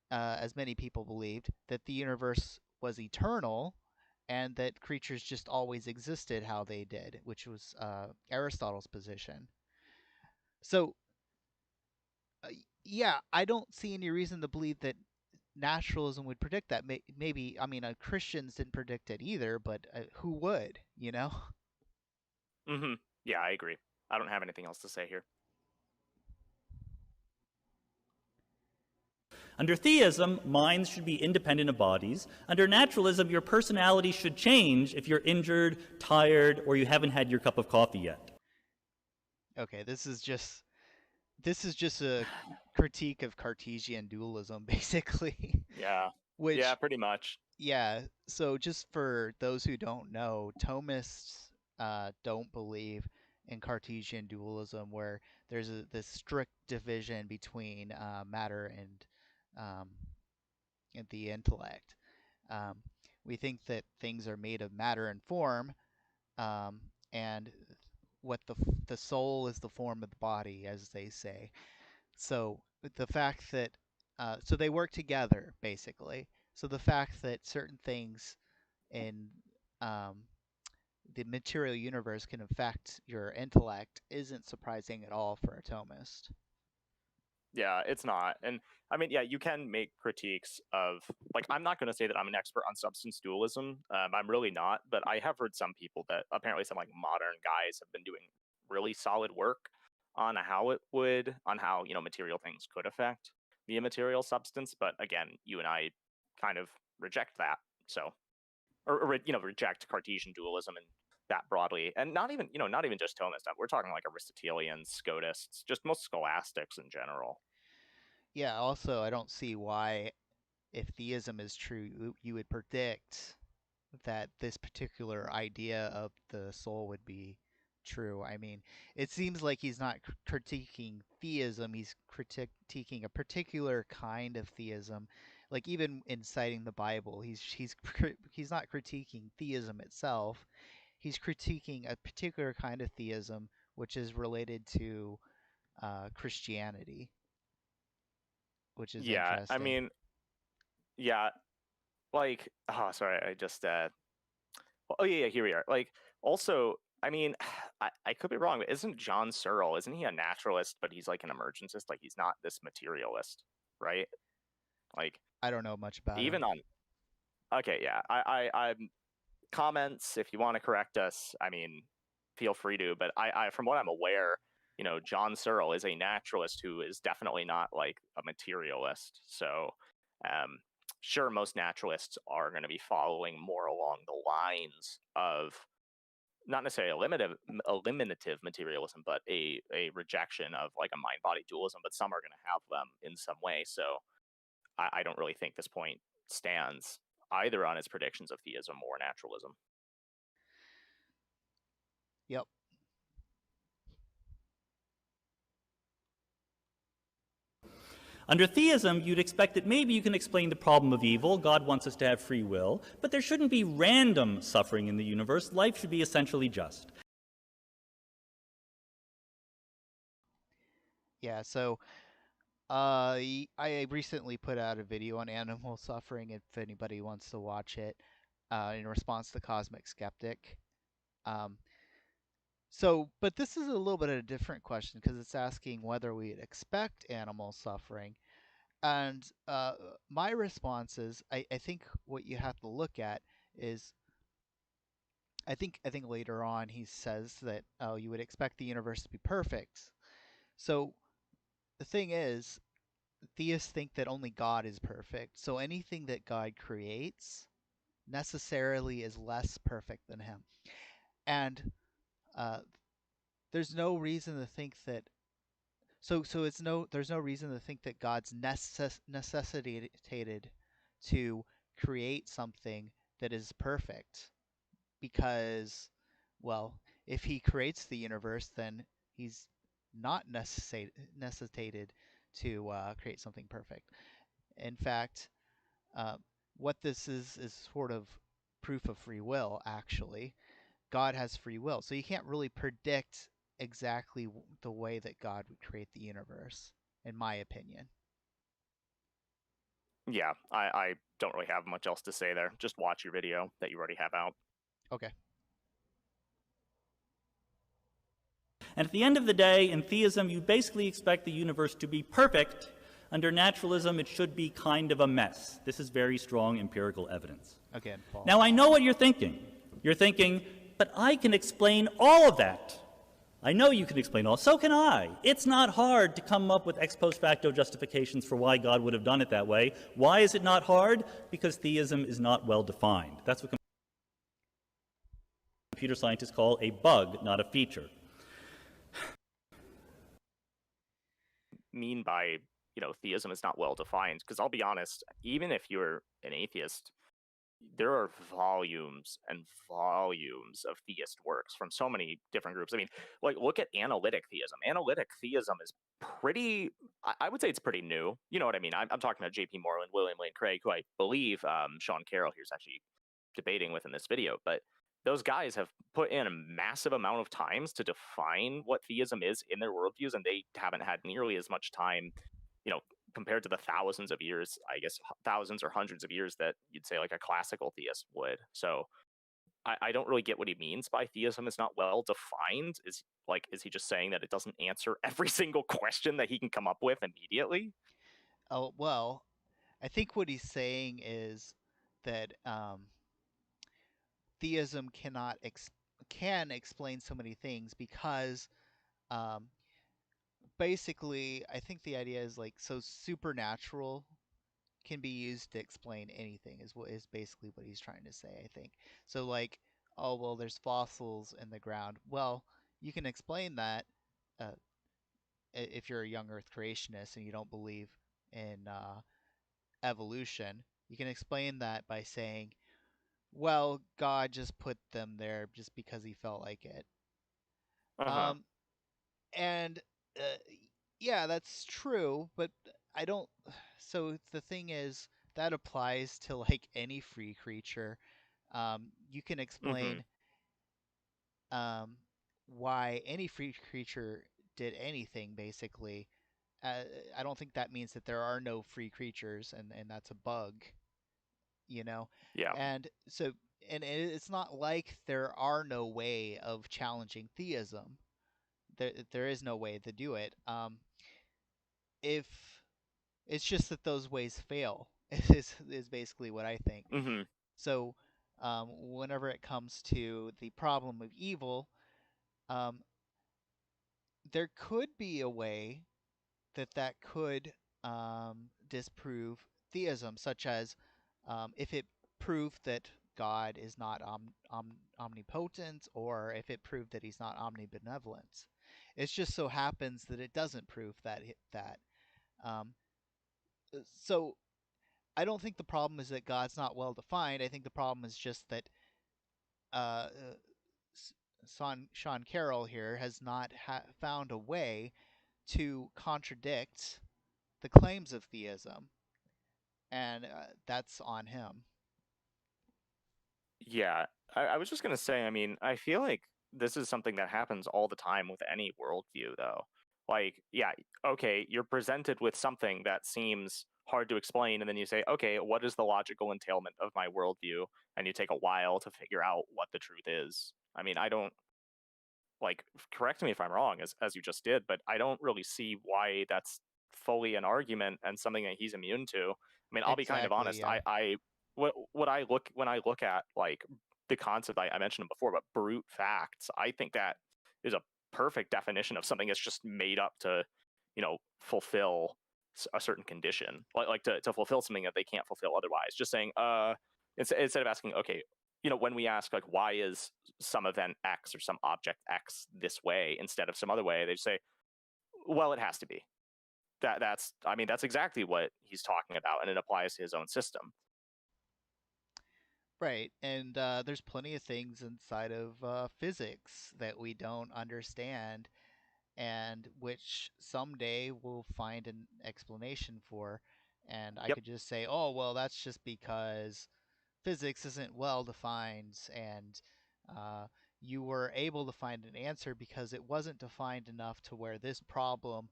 as many people believed, that the universe was eternal and that creatures just always existed how they did, which was Aristotle's position. So, uh, yeah, I don't see any reason to believe that naturalism would predict that. Maybe, I mean, Christians didn't predict it either, but who would, you know? Yeah, I agree. I don't have anything else to say here. Under theism, minds should be independent of bodies. Under naturalism, your personality should change if you're injured, tired, or you haven't had your cup of coffee yet. Okay, this is just a critique of Cartesian dualism, basically. Yeah. Which, yeah, pretty much. yeah, so just for those who don't know, Thomists don't believe in Cartesian dualism, where there's this strict division between matter um, and the intellect. Um, we think that things are made of matter and form, um, and what the soul is the form of the body, as they say. So the fact that so they work together basically. So the fact that certain things in um, the material universe can affect your intellect isn't surprising at all for a Thomist. Yeah, it's not. And I mean, yeah, you can make critiques of, like, I'm not going to say that I'm an expert on substance dualism. I'm really not, but I have heard some people that apparently some like modern guys have been doing really solid work on how material things could affect the immaterial substance. But again, you and I kind of reject that. So, or reject Cartesian dualism and that broadly, and not even just Thomist. We're talking like Aristotelians, Scotists, just most scholastics in general. Yeah, also I don't see why, if theism is true, you would predict that this particular idea of the soul would be true. I mean, it seems like he's not critiquing theism, he's critiquing a particular kind of theism. Like, even in citing the Bible, he's not critiquing theism itself. He's critiquing a particular kind of theism which is related to Christianity, which is Yeah, I interesting. mean, yeah, like, oh, sorry, I just oh yeah, here we are. Like, also, I mean, I could be wrong, but isn't John Searle, isn't he a naturalist, but he's like an emergentist? Like, he's not this materialist, right? Like, I don't know much about him. even on, okay, yeah, I'm comments if you want to correct us. I mean, feel free to, but I from what I'm aware, John Searle is a naturalist who is definitely not like a materialist. So, um, sure, most naturalists are going to be following more along the lines of not necessarily eliminative materialism, but a rejection of like a mind-body dualism. But some are going to have them in some way. So I don't really think this point stands either on its predictions of theism or naturalism. Yep. Under theism, you'd expect that maybe you can explain the problem of evil. God wants us to have free will, but there shouldn't be random suffering in the universe. Life should be essentially just. Yeah, so I recently put out a video on animal suffering if anybody wants to watch it in response to Cosmic Skeptic. But this is a little bit of a different question because it's asking whether we'd expect animal suffering. And my response is, I think what you have to look at is, I think later on he says that you would expect the universe to be perfect. So the thing is, theists think that only God is perfect. So anything that God creates necessarily is less perfect than him. And there's no reason to think that there's no reason to think that God's necessitated to create something that is perfect, because, well, if he creates the universe, then he's not necessitated to create something perfect. In fact, what this is sort of proof of free will, actually. God has free will, so you can't really predict exactly the way that God would create the universe, in my opinion. Yeah, I don't really have much else to say there. Just watch your video that you already have out. Okay. And at the end of the day, in theism, you basically expect the universe to be perfect. Under naturalism, it should be kind of a mess. This is very strong empirical evidence. Again, Paul. Now, I know what you're thinking. You're thinking, but I can explain all of that. I know you can explain all. So can I. It's not hard to come up with ex post facto justifications for why God would have done it that way. Why is it not hard? Because theism is not well defined. That's what computer scientists call a bug, not a feature. Mean by, theism is not well defined, because I'll be honest, even if you're an atheist, there are volumes and volumes of theist works from so many different groups. I mean, like, look at analytic theism. Analytic theism is pretty, I would say it's pretty new. You know what I mean? I'm talking about J.P. Moreland, William Lane Craig, who I believe Sean Carroll here's actually debating with in this video. But those guys have put in a massive amount of times to define what theism is in their worldviews, and they haven't had nearly as much time, compared to the thousands of years, I guess thousands or hundreds of years that you'd say like a classical theist would. So I don't really get what he means by theism is not well defined. Is he just saying that it doesn't answer every single question that he can come up with immediately? Oh, well, I think what he's saying is that theism can explain so many things because basically, I think the idea is so supernatural can be used to explain anything is basically what he's trying to say, I think. So oh, well, there's fossils in the ground. Well, you can explain that if you're a young Earth creationist and you don't believe in evolution. You can explain that by saying, well, God just put them there just because he felt like it. And yeah, that's true, but I don't. So the thing is, that applies to any free creature. You can explain why any free creature did anything, basically. I don't think that means that there are no free creatures, and that's a bug, Yeah. And so, and it's not like there are no way of challenging theism. There is no way to do it. If it's just that those ways fail, is basically what I think. So, whenever it comes to the problem of evil, there could be a way that could disprove theism, such as if it proved that God is not omnipotent, or if it proved that he's not omnibenevolent. It just so happens that it doesn't prove that. Um, so I don't think the problem is that God's not well defined. I think the problem is just that uh, Sean Carroll here has not found a way to contradict the claims of theism, and that's on him. Yeah, I was just going to say, I mean, I feel like this is something that happens all the time with any worldview, though. Like, yeah, okay, you're presented with something that seems hard to explain, and then you say, okay, what is the logical entailment of my worldview? And you take a while to figure out what the truth is. I mean, I don't, like, correct me if I'm wrong, as you just did, but I don't really see why that's fully an argument and something that he's immune to. I mean, I'll be kind of honest. Yeah. What I look when I look at like the concept I mentioned them before, but brute facts, I think that is a perfect definition of something that's just made up to, fulfill a certain condition, like to fulfill something that they can't fulfill otherwise. Just saying, instead of asking, okay, when we ask like why is some event X or some object X this way instead of some other way, they just say, well, it has to be. That's exactly what he's talking about, and it applies to his own system. Right, and there's plenty of things inside of physics that we don't understand, and which someday we'll find an explanation for. And I could just say, oh, well, that's just because physics isn't well defined, and you were able to find an answer because it wasn't defined enough to where this problem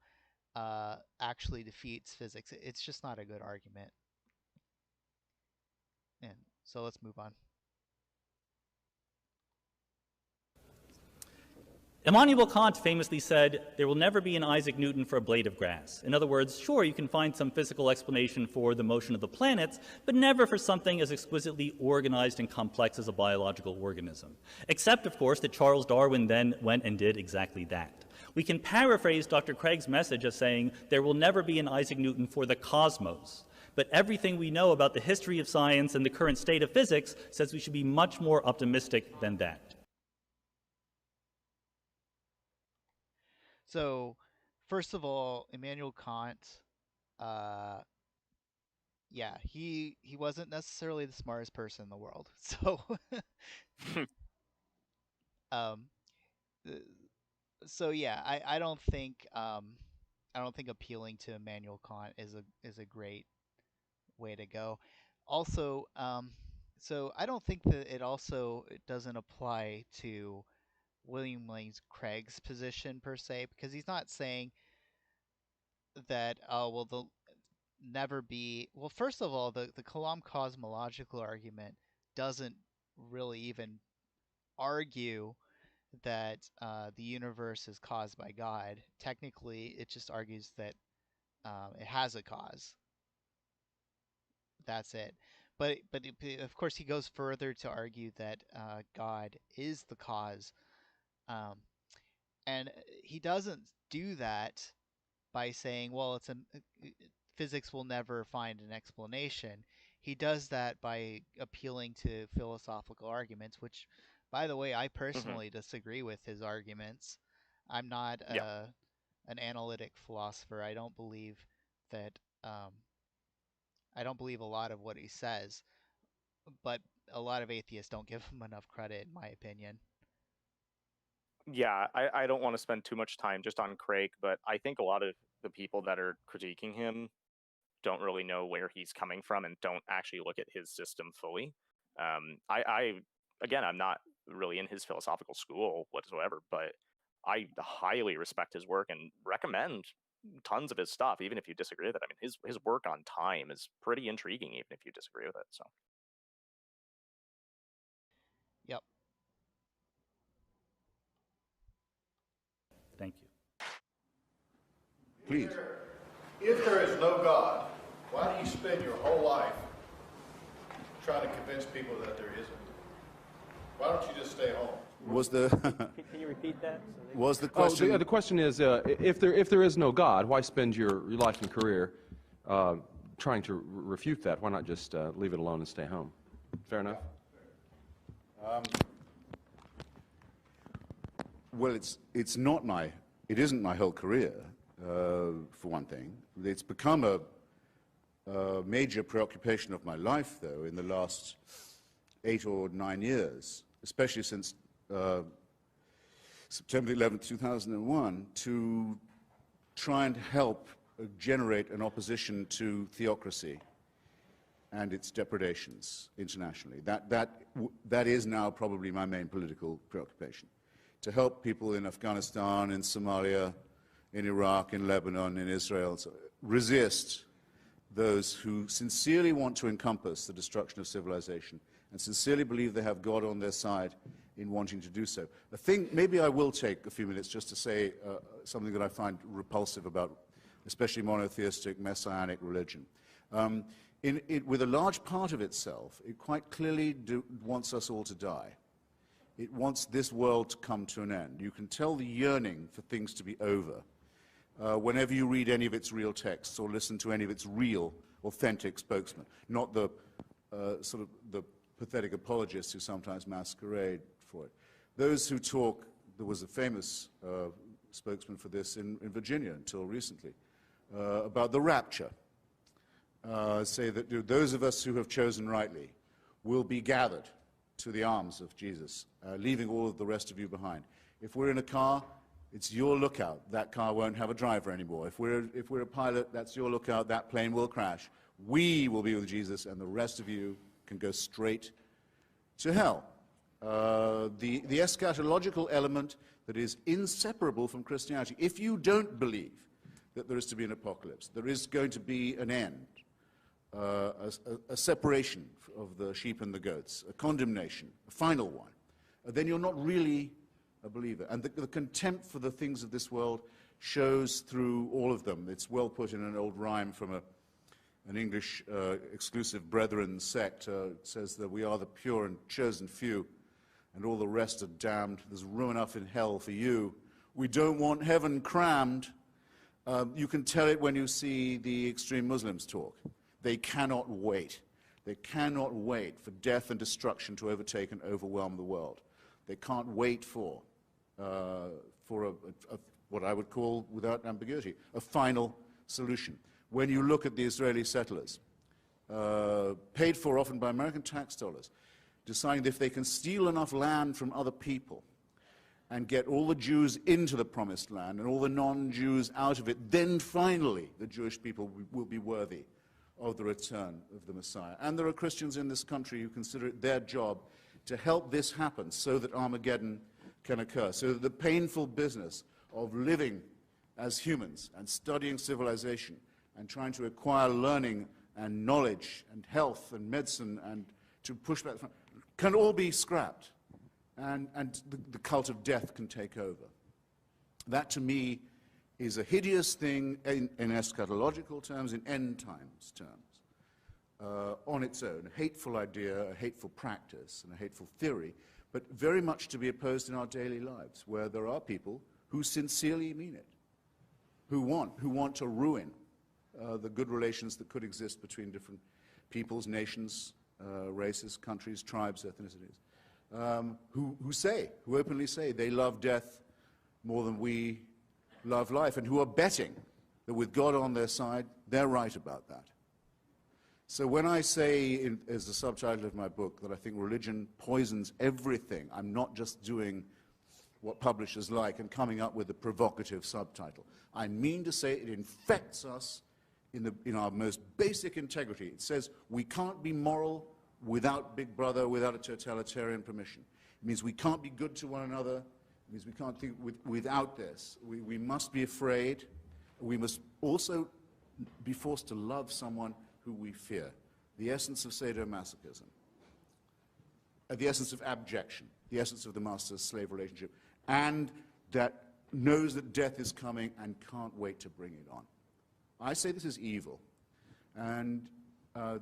actually defeats physics. It's just not a good argument. And so let's move on. Immanuel Kant famously said, there will never be an Isaac Newton for a blade of grass. In other words, sure, you can find some physical explanation for the motion of the planets, but never for something as exquisitely organized and complex as a biological organism. Except, of course, that Charles Darwin then went and did exactly that. We can paraphrase Dr. Craig's message as saying, there will never be an Isaac Newton for the cosmos. But everything we know about the history of science and the current state of physics says we should be much more optimistic than that. So, first of all, Immanuel Kant, he wasn't necessarily the smartest person in the world. So, I don't think appealing to Immanuel Kant is a great way to go. Also, so I don't think that it doesn't apply to William Lane Craig's position per se, because he's not saying that there'll never be. Well, first of all, the Kalam cosmological argument doesn't really even argue that the universe is caused by God. Technically, it just argues that it has a cause. That's it. But of course, he goes further to argue that God is the cause. And he doesn't do that by saying, well, physics will never find an explanation. He does that by appealing to philosophical arguments, which, by the way, I personally disagree with his arguments. I'm not an analytic philosopher. I don't believe that. I don't believe a lot of what he says, but a lot of atheists don't give him enough credit, in my opinion. Yeah, I don't want to spend too much time just on Craig, but I think a lot of the people that are critiquing him don't really know where he's coming from and don't actually look at his system fully. I'm not really in his philosophical school whatsoever, but I highly respect his work and recommend tons of his stuff, even if you disagree with it. I mean, his work on time is pretty intriguing, even if you disagree with it. So. Yep. Thank you. Please. If there is no God, why do you spend your whole life trying to convince people that there isn't? Why don't you just stay home? Can you repeat that? Was the question? The question is, if there is no God, why spend your life and career trying to refute that? Why not just leave it alone and stay home? Fair enough. Well, it isn't my whole career, for one thing. It's become a major preoccupation of my life, though, in the last 8 or 9 years, especially since September 11th, 2001, to try and help generate an opposition to theocracy and its depredations internationally. That is now probably my main political preoccupation, to help people in Afghanistan, in Somalia, in Iraq, in Lebanon, in Israel, resist those who sincerely want to encompass the destruction of civilization and sincerely believe they have God on their side in wanting to do so. Maybe I will take a few minutes just to say something that I find repulsive about especially monotheistic, messianic religion. With a large part of itself, it quite clearly wants us all to die. It wants this world to come to an end. You can tell the yearning for things to be over whenever you read any of its real texts or listen to any of its real, authentic spokesmen, not the sort of the pathetic apologists who sometimes masquerade for it. Those who talk, there was a famous spokesman for this in Virginia until recently, about the rapture, say that those of us who have chosen rightly will be gathered to the arms of Jesus, leaving all of the rest of you behind. If we're in a car, it's your lookout. That car won't have a driver anymore. If we're a pilot, that's your lookout. That plane will crash. We will be with Jesus, and the rest of you can go straight to hell. The eschatological element that is inseparable from Christianity. If you don't believe that there is to be an apocalypse, there is going to be an end, a separation of the sheep and the goats, a condemnation, a final one, then you're not really a believer. And the contempt for the things of this world shows through all of them. It's well put in an old rhyme from an English exclusive brethren sect. It says that we are the pure and chosen few, and all the rest are damned. There's room enough in hell for you. We don't want heaven crammed. You can tell it when you see the extreme Muslims talk. They cannot wait. They cannot wait for death and destruction to overtake and overwhelm the world. They can't wait for what I would call, without ambiguity, a final solution. When you look at the Israeli settlers, paid for often by American tax dollars, deciding that if they can steal enough land from other people and get all the Jews into the promised land and all the non-Jews out of it, then finally the Jewish people will be worthy of the return of the Messiah. And there are Christians in this country who consider it their job to help this happen so that Armageddon can occur, so that the painful business of living as humans and studying civilization and trying to acquire learning and knowledge and health and medicine and to push back can all be scrapped, and the cult of death can take over. That, to me, is a hideous thing in eschatological terms, in end times terms, on its own. A hateful idea, a hateful practice, and a hateful theory, but very much to be opposed in our daily lives, where there are people who sincerely mean it, who want to ruin the good relations that could exist between different peoples, nations, races, countries, tribes, ethnicities, who openly say they love death more than we love life, and who are betting that with God on their side, they're right about that. So when I say, as the subtitle of my book, that I think religion poisons everything, I'm not just doing what publishers like and coming up with a provocative subtitle. I mean to say it infects us in our most basic integrity. It says we can't be moral without Big Brother, without a totalitarian permission. It means we can't be good to one another. It means we can't think without this. We must be afraid. We must also be forced to love someone who we fear. The essence of sadomasochism. The essence of abjection. The essence of the master-slave relationship. And that knows that death is coming and can't wait to bring it on. I say this is evil. And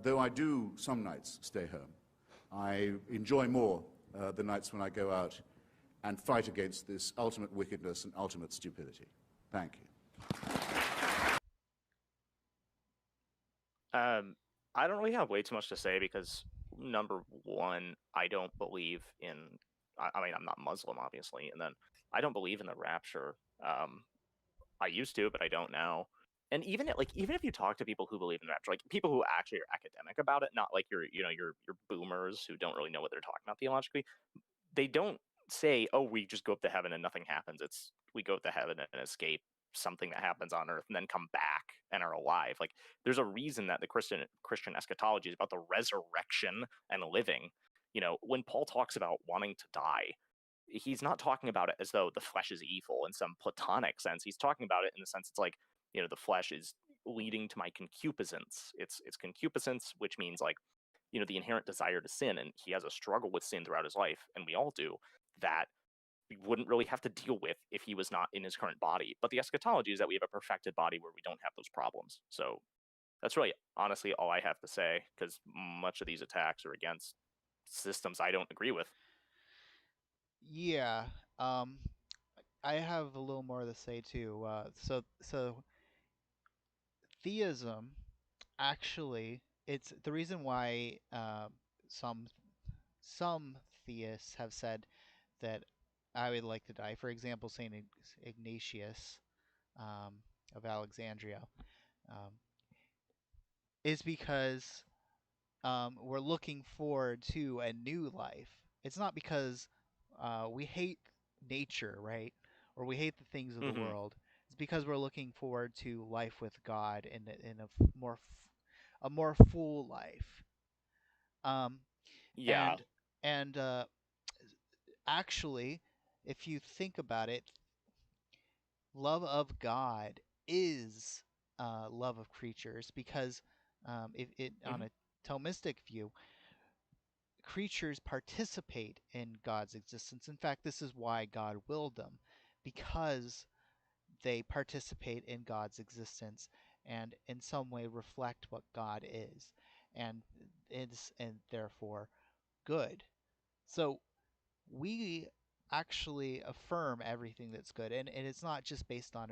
though I do some nights stay home, I enjoy more the nights when I go out and fight against this ultimate wickedness and ultimate stupidity. Thank you. I don't really have way too much to say because number one, I don't believe in. I mean, I'm not Muslim, obviously, and then I don't believe in the rapture. I used to, but I don't now. And even if you talk to people who believe in the rapture, like people who actually are academic about it, not like your boomers who don't really know what they're talking about theologically, they don't say, "Oh, we just go up to heaven and nothing happens." It's we go up to heaven and escape something that happens on earth and then come back and are alive. Like there's a reason that the Christian eschatology is about the resurrection and living. When Paul talks about wanting to die, he's not talking about it as though the flesh is evil in some platonic sense. He's talking about it in the sense it's like, the flesh is leading to my concupiscence. It's concupiscence, which means like, the inherent desire to sin, and he has a struggle with sin throughout his life, and we all do, that we wouldn't really have to deal with if he was not in his current body. But the eschatology is that we have a perfected body where we don't have those problems. So that's really honestly all I have to say, because much of these attacks are against systems I don't agree with. Yeah, I have a little more to say too. So theism, actually, it's the reason why some some theists have said that I would like to die. For example, Saint Ignatius of Alexandria, um, is because we're looking forward to a new life. It's not because we hate nature, right? Or we hate the things of the world. It's because we're looking forward to life with God in a more full life. Yeah. And actually, if you think about it, love of God is love of creatures, because on a Thomistic view, creatures participate in God's existence. In fact, this is why God willed them, because they participate in God's existence and in some way reflect what God is, and therefore good. So we actually affirm everything that's good, and it's not just based on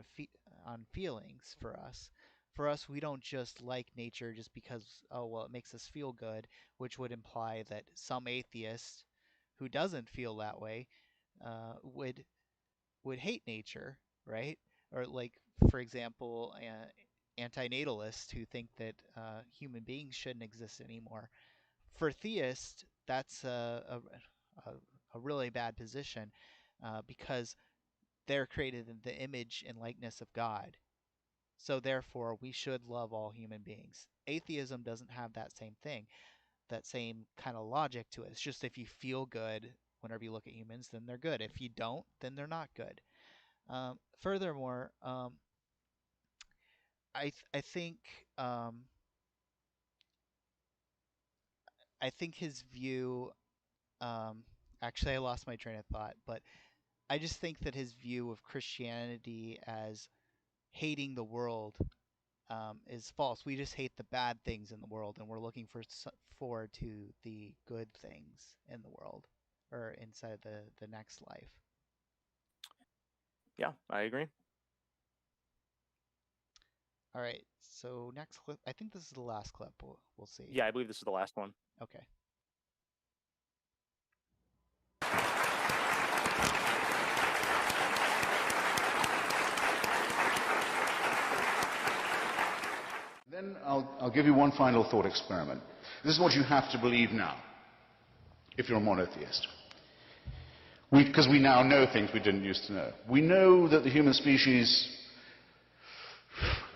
on feelings for us. For us, we don't just like nature just because, oh well, it makes us feel good, which would imply that some atheist who doesn't feel that way would hate nature, right? Or like, for example, antinatalists who think that human beings shouldn't exist anymore. For theists, that's a really bad position, because they're created in the image and likeness of God. So therefore, we should love all human beings. Atheism doesn't have that same thing, that same kind of logic to it. It's just if you feel good whenever you look at humans, then they're good. If you don't, then they're not good. Furthermore, I think I think his view. Actually, I lost my train of thought, but I just think that his view of Christianity as hating the world is false. We just hate the bad things in the world, and we're looking forward to the good things in the world, or inside the next life. Yeah, I agree. All right, so next clip. I think this is the last clip. We'll see. Yeah, I believe this is the last one. Okay. Then I'll give you one final thought experiment. This is what you have to believe now, if you're a monotheist. Because we now know things we didn't used to know. We know that the human species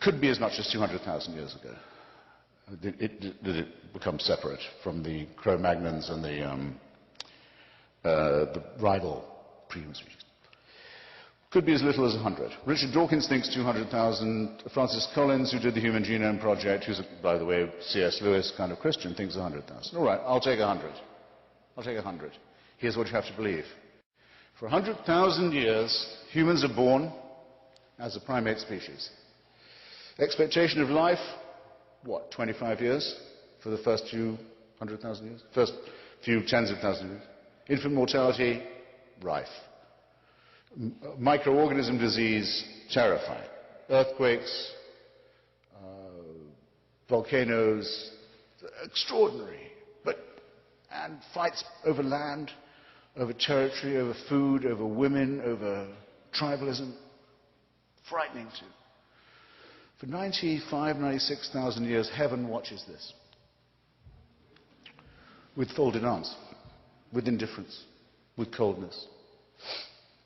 could be as much as 200,000 years ago. Did it become separate from the Cro-Magnons and the rival pre-human species? Could be as little as 100. Richard Dawkins thinks 200,000. Francis Collins, who did the Human Genome Project, who's, by the way, C.S. Lewis kind of Christian, thinks 100,000. All right, I'll take 100. I'll take 100. Here's what you have to believe. For 100,000 years, humans are born as a primate species. Expectation of life, what, 25 years for the first few 100,000 years? First few tens of thousands of years. Infant mortality, rife. Microorganism disease, terrifying. Earthquakes, volcanoes, extraordinary. But and fights over land, over territory, over food, over women, over tribalism. Frightening too. For 96,000 years, heaven watches this with folded arms, with indifference, with coldness.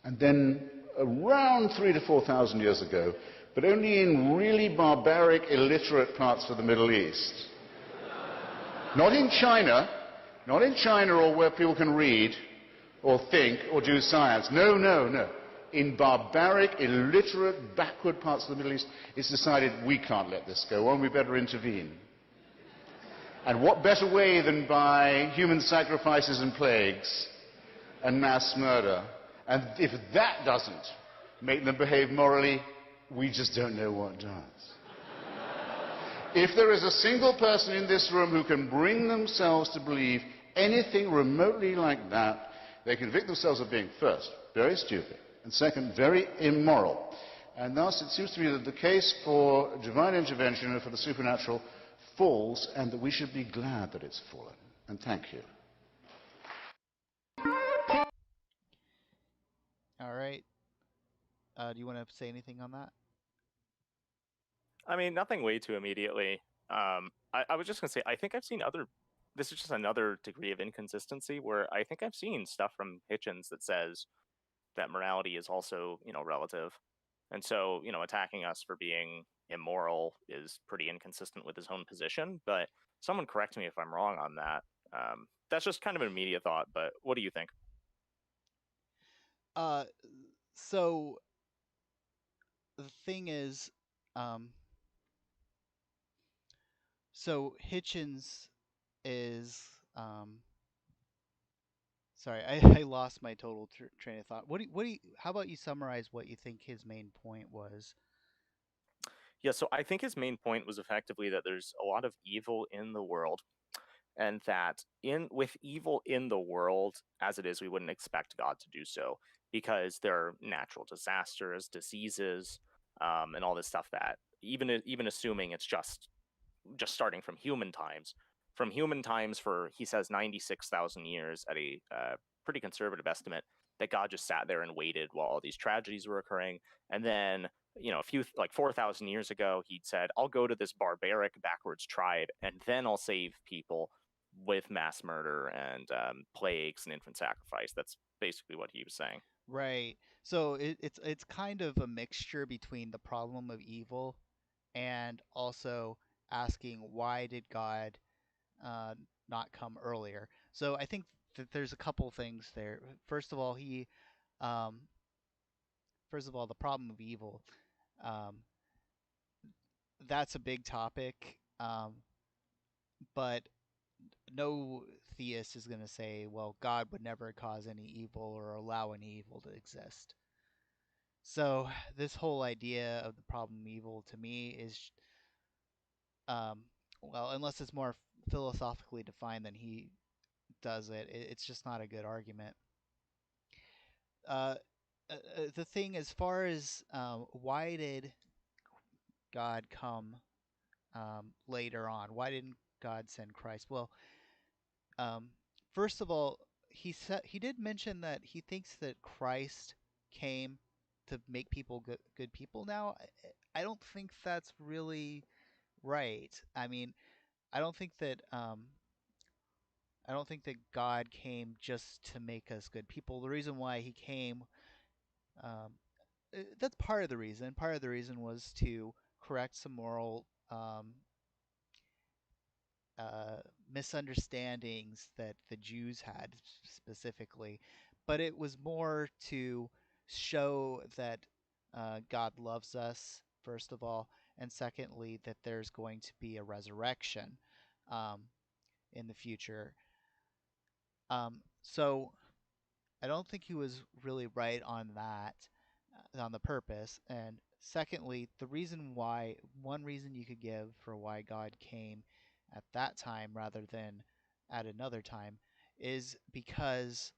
And then around 3,000 to 4,000 years ago, but only in really barbaric, illiterate parts of the Middle East, not in China or where people can read or think or do science. No. In barbaric, illiterate, backward parts of the Middle East, it's decided we can't let this go on, we better intervene. And what better way than by human sacrifices and plagues and mass murder? And if that doesn't make them behave morally, we just don't know what does. If there is a single person in this room who can bring themselves to believe anything remotely like that, they convict themselves of being, first, very stupid, and second, very immoral. And thus it seems to me that the case for divine intervention and for the supernatural falls, and that we should be glad that it's fallen. And thank you. All right. Do you want to say anything on that? I mean, nothing way too immediately. I was just going to say, I think I've seen this is just another degree of inconsistency where I think I've seen stuff from Hitchens that says that morality is also, relative. And so, attacking us for being immoral is pretty inconsistent with his own position. But someone correct me if I'm wrong on that. That's just kind of an immediate thought, but what do you think? So the thing is, so Hitchens is, sorry, I lost my total train of thought. How about you summarize what you think his main point was? Yeah, so I think his main point was effectively that there's a lot of evil in the world, and that with evil in the world as it is, we wouldn't expect God to do so because there are natural disasters, diseases, and all this stuff that even assuming it's just starting from human times. From human times for, he says, 96,000 years at a pretty conservative estimate, that God just sat there and waited while all these tragedies were occurring. And then, a few, like 4,000 years ago, he'd said, I'll go to this barbaric backwards tribe and then I'll save people with mass murder and plagues and infant sacrifice. That's basically what he was saying. Right. So it's kind of a mixture between the problem of evil and also asking why did God not come earlier. So I think that there's a couple things there. First of all, the problem of evil. That's a big topic, but no theist is going to say, well, God would never cause any evil or allow any evil to exist. So this whole idea of the problem of evil to me is, well, unless it's more philosophically defined than he does it's just not a good argument. The thing as far as why did God come later on? Why didn't God send Christ? Well, first of all, he did mention that he thinks that Christ came to make people good people. Now, I don't think that's really right. I mean, I don't think that God came just to make us good people. The reason why he came, um, that's part of the reason. Part of the reason was to correct some moral misunderstandings that the Jews had specifically, but it was more to show that God loves us, first of all, and secondly, that there's going to be a resurrection um, in the future. So I don't think he was really right on that, on the purpose. And secondly, one reason you could give for why God came at that time rather than at another time is because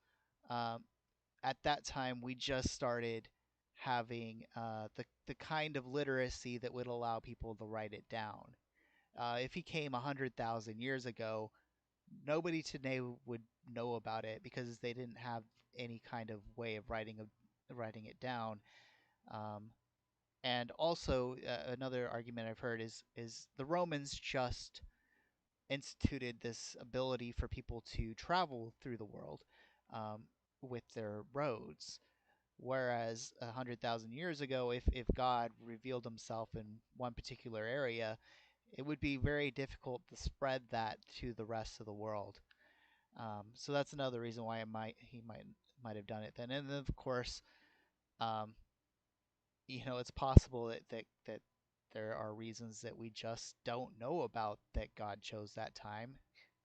at that time we just started having the kind of literacy that would allow people to write it down. If he came 100,000 years ago, nobody today would know about it because they didn't have any kind of way of writing it down. Um, and also, another argument I've heard is the Romans just instituted this ability for people to travel through the world um, with their roads. Whereas 100,000 years ago, if God revealed himself in one particular area, it would be very difficult to spread that to the rest of the world. So that's another reason why he might have done it then. And then of course, um, it's possible that there are reasons that we just don't know about that God chose that time.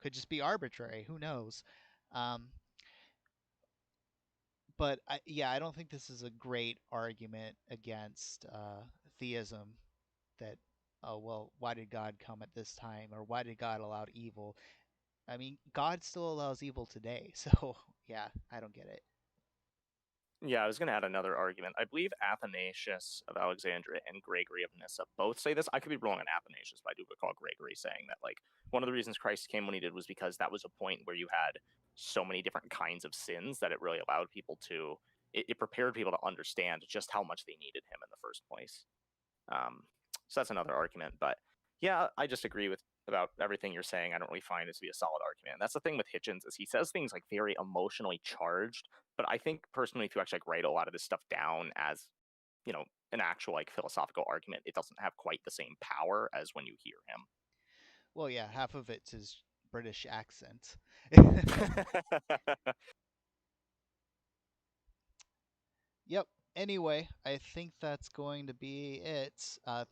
Could just be arbitrary. Who knows? Um, but yeah, I don't think this is a great argument against theism. That, oh well, why did God come at this time, or why did God allow evil? I mean, God still allows evil today, so yeah, I don't get it. Yeah, I was going to add another argument. I believe Athanasius of Alexandria and Gregory of Nyssa both say this. I could be wrong on Athanasius, but I do recall Gregory saying that, like, one of the reasons Christ came when he did was because that was a point where you had so many different kinds of sins that it really allowed people to, it prepared people to understand just how much they needed him in the first place. So that's another argument. But yeah, I just agree with about everything you're saying. I don't really find this to be a solid argument. And that's the thing with Hitchens is he says things like very emotionally charged. But I think personally, if you actually like write a lot of this stuff down as, an actual like philosophical argument, it doesn't have quite the same power as when you hear him. Well, yeah, half of it's his British accent. Yep. Anyway, I think that's going to be it.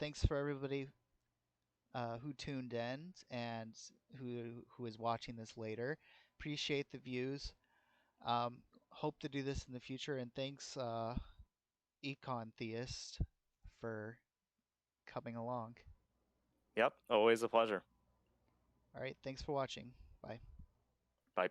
Thanks for everybody who tuned in and who is watching this later. Appreciate the views. Hope to do this in the future, and thanks, Econ Theist, for coming along. Yep, always a pleasure. All right, thanks for watching. Bye. Bye.